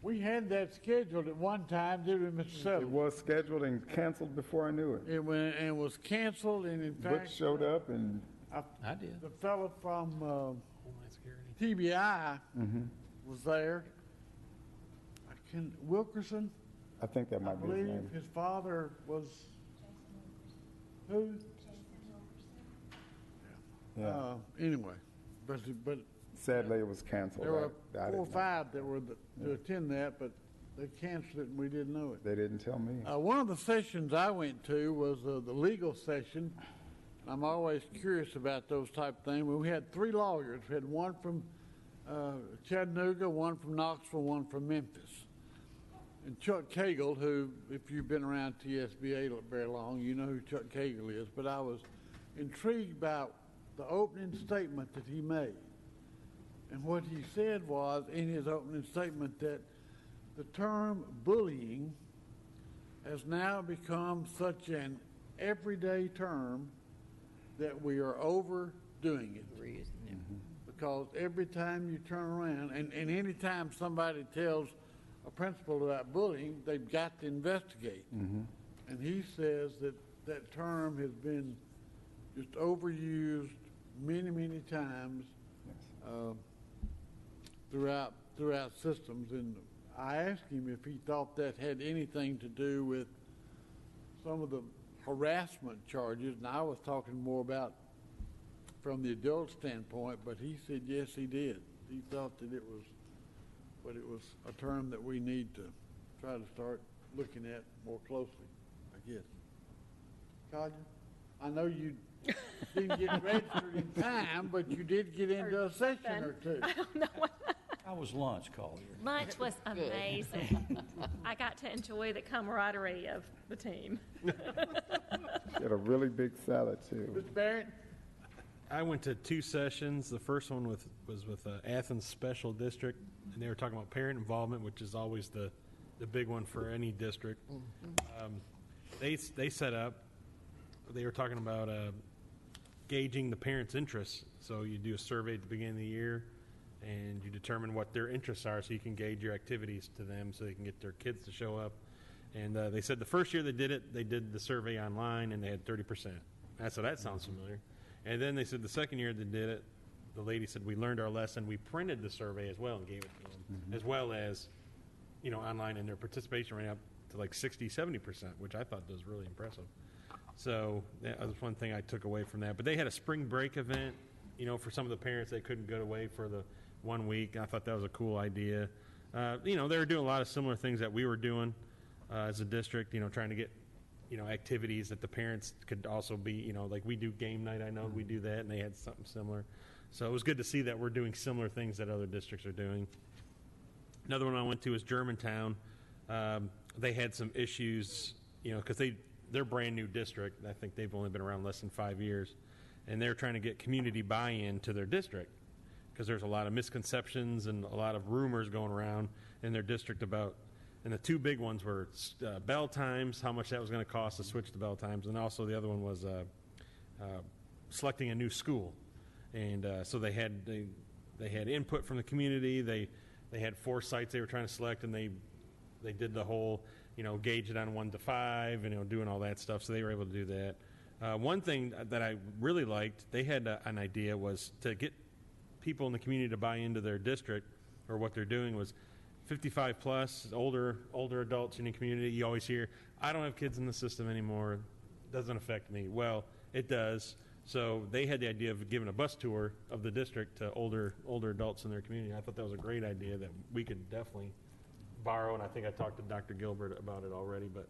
We had that scheduled at one time, didn't we, Mr. It Sutherland? was scheduled and canceled before I knew it. It went and was canceled, and in Books fact, showed up and, I did. the fellow from Homeland Security. TBI was there. Wilkerson, I think that I might be his believe name. his father was who? Yeah. Anyway, but Sadly, it was canceled. there were I 4 or didn't know. 5 that were to attend that, but they canceled it and we didn't know it. They didn't tell me. One of the sessions I went to was the legal session. I'm always curious about those type of things. We had 3 lawyers. We had one from Chattanooga, one from Knoxville, one from Memphis. And Chuck Cagle, who, if you've been around TSBA very long, you know who Chuck Cagle is. But I was intrigued about the opening statement that he made. And what he said was, in his opening statement, that the term bullying has now become such an everyday term that we are overdoing it. Because every time you turn around, and any time somebody tells a principal about bullying, they've got to investigate. And he says that that term has been just overused many times throughout systems. And I asked him if he thought that had anything to do with some of the harassment charges, and I was talking more about from the adult standpoint, but he said yes, he did. He thought that it was, but it was a term that we need to try to start looking at more closely, I guess. Collier, I know you didn't get registered in time, but you did get into a session or two. I don't know what. How was lunch, Collier? Lunch was amazing. I got to enjoy the camaraderie of the team. She had a really big salad, too. Mr. Barrett? I went to 2 sessions. The first one was with Athens Special District, and they were talking about parent involvement, which is always the big one for any district. They set up, they were talking about gauging the parents' interests. So you do a survey at the beginning of the year, and you determine what their interests are so you can gauge your activities to them so they can get their kids to show up. And they said the first year they did it, they did the survey online, and they had 30%. So that sounds familiar. And then they said the second year they did it, the lady said, we learned our lesson. We printed the survey as well and gave it to them, as well as, online, and their participation ran up to like 60, 70%, which I thought was really impressive. So that was one thing I took away from that. But they had a spring break event, for some of the parents that couldn't get away for the 1 week. I thought that was a cool idea. They were doing a lot of similar things that we were doing as a district, trying to get activities that the parents could also be, like we do game night, I know we do that, and they had something similar. So it was good to see that we're doing similar things that other districts are doing. Another one I went to was Germantown. They had some issues, because they're a brand new district. I think they've only been around less than 5 years, and they're trying to get community buy-in to their district because there's a lot of misconceptions and a lot of rumors going around in their district about. And the 2 big ones were bell times, how much that was going to cost to switch to bell times, and also the other one was selecting a new school. And so they had input from the community. They had 4 sites they were trying to select, and they did the whole gauge it on 1 to 5, and doing all that stuff. So they were able to do that. One thing that I really liked, they had an idea was to get people in the community to buy into their district, or what they're doing was 55 plus, older adults in the community. You always hear, I don't have kids in the system anymore. It doesn't affect me. Well, it does. So they had the idea of giving a bus tour of the district to older adults in their community. I thought that was a great idea that we could definitely borrow, and I think I talked to Dr. Gilbert about it already. But,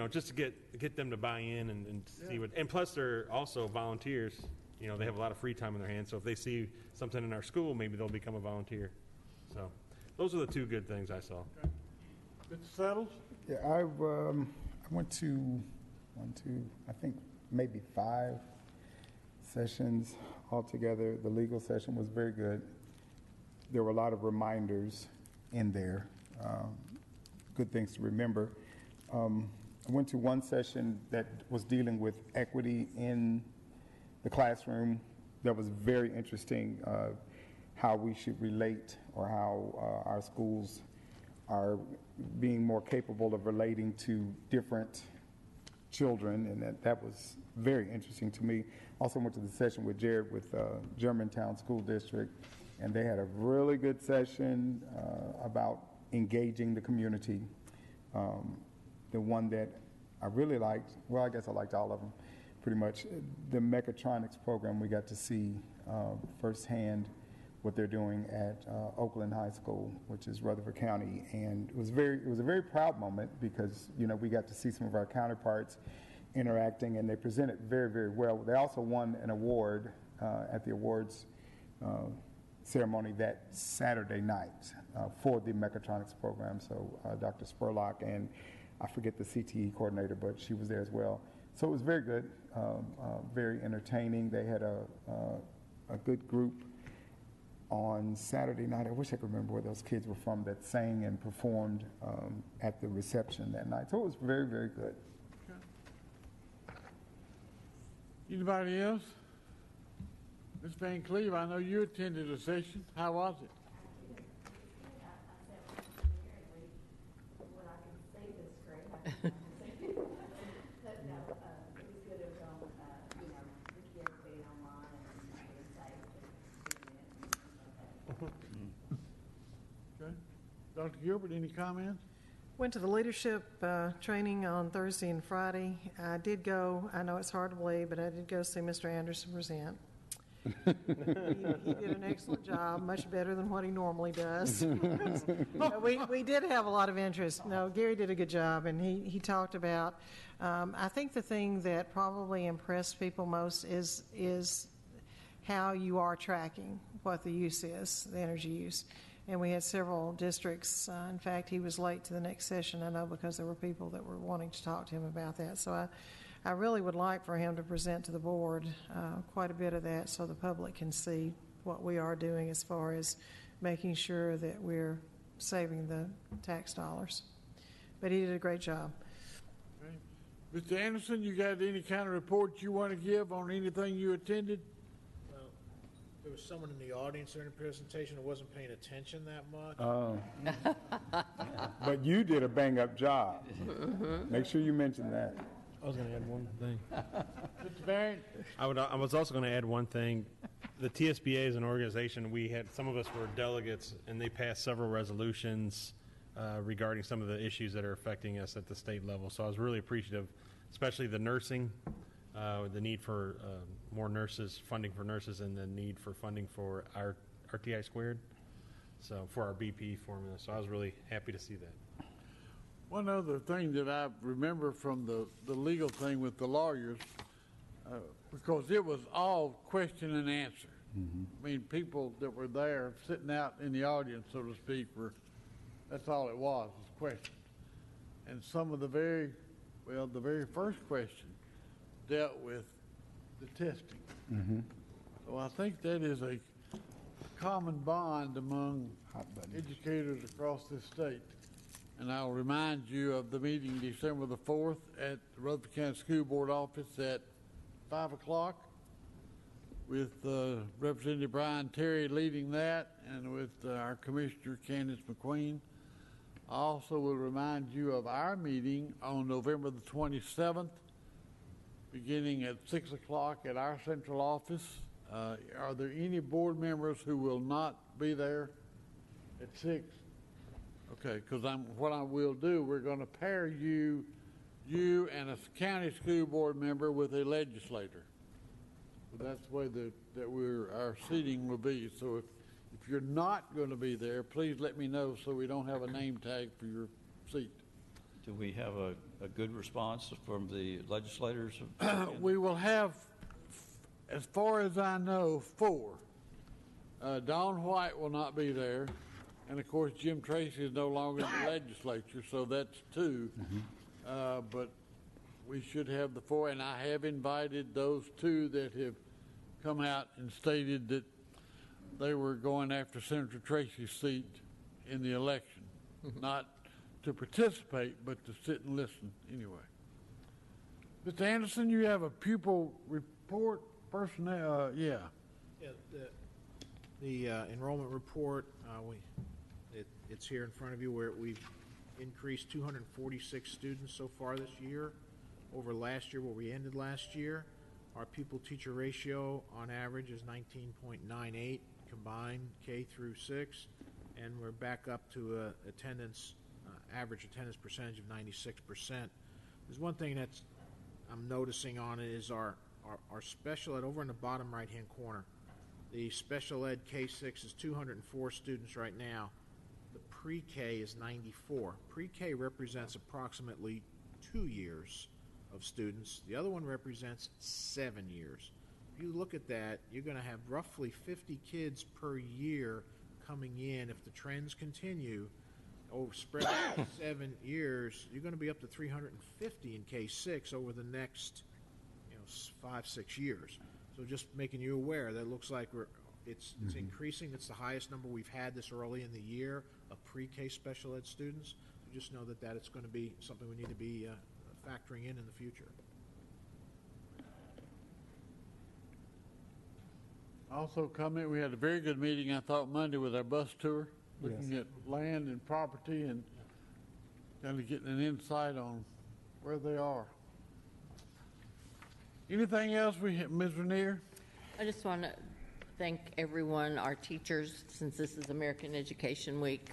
just to get them to buy in and see what, and plus they're also volunteers. They have a lot of free time in their hands. So if they see something in our school, maybe they'll become a volunteer. So those are the 2 good things I saw. Okay. Mr. Settles? Yeah, I went to 1, 2, I think maybe 5 sessions altogether. The legal session was very good. There were a lot of reminders in there, good things to remember. I went to one session that was dealing with equity in the classroom. That was very interesting, how we should relate, or how our schools are being more capable of relating to different children, and that was very interesting to me. Also went to the session with Jared with Germantown School District, and they had a really good session about engaging the community. The one that I really liked, well, I guess I liked all of them pretty much, the mechatronics program. We got to see firsthand what they're doing at Oakland High School, which is Rutherford County, and it was a very proud moment because we got to see some of our counterparts interacting, and they presented very, very well. They also won an award at the awards ceremony that Saturday night for the mechatronics program. So Dr. Spurlock, and I forget the CTE coordinator, but she was there as well. So it was very good, very entertaining. They had a good group on Saturday night. I wish I could remember where those kids were from that sang and performed at the reception that night. So it was very, very good. Anybody else? Ms. Van Cleve, I know you attended a session. How was it? Dr. Gilbert, any comments? Went to the leadership training on Thursday and Friday. I did go, I know it's hard to believe, but I did go see Mr. Anderson present. He did an excellent job, much better than what he normally does. We did have a lot of interest. No, Gary did a good job, and he talked about, I think the thing that probably impressed people most is how you are tracking what the use is, the energy use. And we had several districts. In fact, he was late to the next session, I know, because there were people that were wanting to talk to him about that. So I really would like for him to present to the board quite a bit of that so the public can see what we are doing as far as making sure that we're saving the tax dollars. But he did a great job. Okay. Mr. Anderson, you got any kind of report you want to give on anything you attended? There was someone in the audience during the presentation who wasn't paying attention that much. Oh. But you did a bang-up job. Make sure you mention that. I was going to add one thing. Mr. Barrett? I was also going to add one thing. The TSBA is an organization. Some of us were delegates, and they passed several resolutions regarding some of the issues that are affecting us at the state level. So I was really appreciative, especially the nursing, the need for more nurses, funding for nurses, and the need for funding for our RTI squared, so for our BP formula. So I was really happy to see that. One other thing that I remember from the legal thing with the lawyers, because it was all question and answer. I mean, people that were there sitting out in the audience, so to speak, that's all it was questions. And some of the very first question dealt with the testing. So I think that is a common bond among educators across this state. And I'll remind you of the meeting December the 4th at the Rutherford County School Board office at 5 o'clock with Representative Brian Terry leading that and with our Commissioner Candace McQueen. I also will remind you of our meeting on November the 27th, beginning at 6 o'clock at our central office. Are there any board members who will not be there at 6? Okay, because what I will do, we're going to pair you and a county school board member with a legislator. So that's the way that our seating will be. So if you're not going to be there, please let me know so we don't have a name tag for your seat. Do we have a good response from the legislators? We will have, as far as I know, 4. Dawn White will not be there. And of course, Jim Tracy is no longer in the legislature, so that's 2. But we should have the 4, and I have invited those 2 that have come out and stated that they were going after Senator Tracy's seat in the election, not to participate, but to sit and listen anyway. Mr. Anderson, you have a pupil report, personnel, yeah. Yeah, the enrollment report, it's here in front of you, where we've increased 246 students so far this year over last year, where we ended last year. Our pupil-teacher ratio on average is 19.98 combined K through 6, and we're back up to average attendance percentage of 96%. There's one thing that's I'm noticing on it is our special ed over in the bottom right-hand corner. The special ed K6 is 204 students right now. The pre-K is 94. Pre-K represents approximately 2 years of students. The other one represents 7 years. If you look at that, you're going to have roughly 50 kids per year coming in. If the trends continue, spread out 7 years, you're going to be up to 350 in K6 over the next 5-6 years. So just making you aware that it looks like it's increasing. It's the highest number we've had this early in the year of pre-K special ed students. So just know that it's going to be something we need to be factoring in the future. Also comment, we had a very good meeting, I thought, Monday with our bus tour, looking at land and property and kind of getting an insight on where they are. Anything else Ms. Ranier? I just want to thank everyone, our teachers, since this is American Education Week,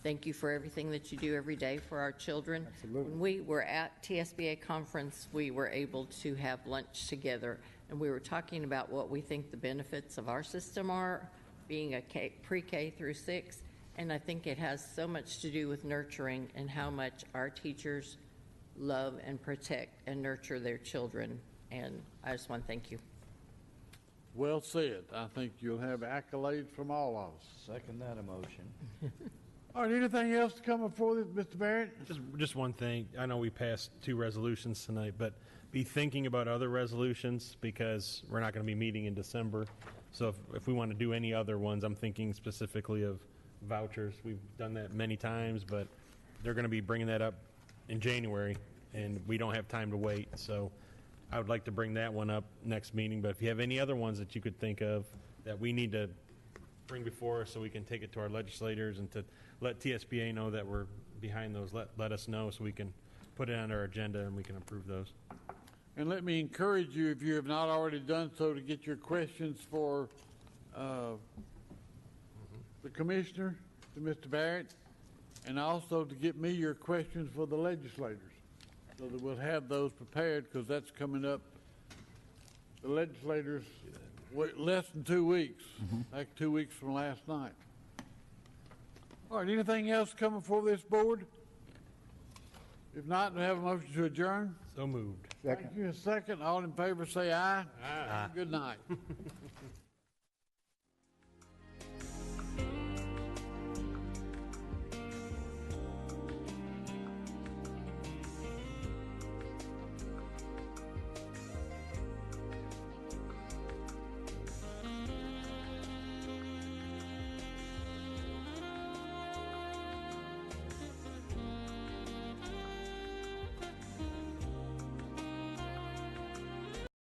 Thank you for everything that you do every day for our children. Absolutely. When we were at TSBA conference, we were able to have lunch together, and we were talking about what we think the benefits of our system are, being a pre-K through 6, and I think it has so much to do with nurturing and how much our teachers love and protect and nurture their children, and I just want to thank you. Well said. I think you'll have accolades from all of us. Second that emotion. All right, anything else to come before this, Mr. Barrett? Just one thing. I know we passed 2 resolutions tonight, but be thinking about other resolutions because we're not going to be meeting in December. So if we want to do any other ones, I'm thinking specifically of vouchers. We've done that many times, but they're going to be bringing that up in January, and we don't have time to wait. So I would like to bring that one up next meeting. But if you have any other ones that you could think of that we need to bring before us so we can take it to our legislators and to let TSBA know that we're behind those, let us know so we can put it on our agenda and we can approve those. And let me encourage you, if you have not already done so, to get your questions for the commissioner, to Mr. Barrett, and also to get me your questions for the legislators, so that we'll have those prepared, because that's coming up. The legislators, less than 2 weeks, like 2 weeks from last night. All right, anything else coming before this board? If not, do we have a motion to adjourn? So moved. Second. Thank you. A second. All in favor say aye. Aye. Good night.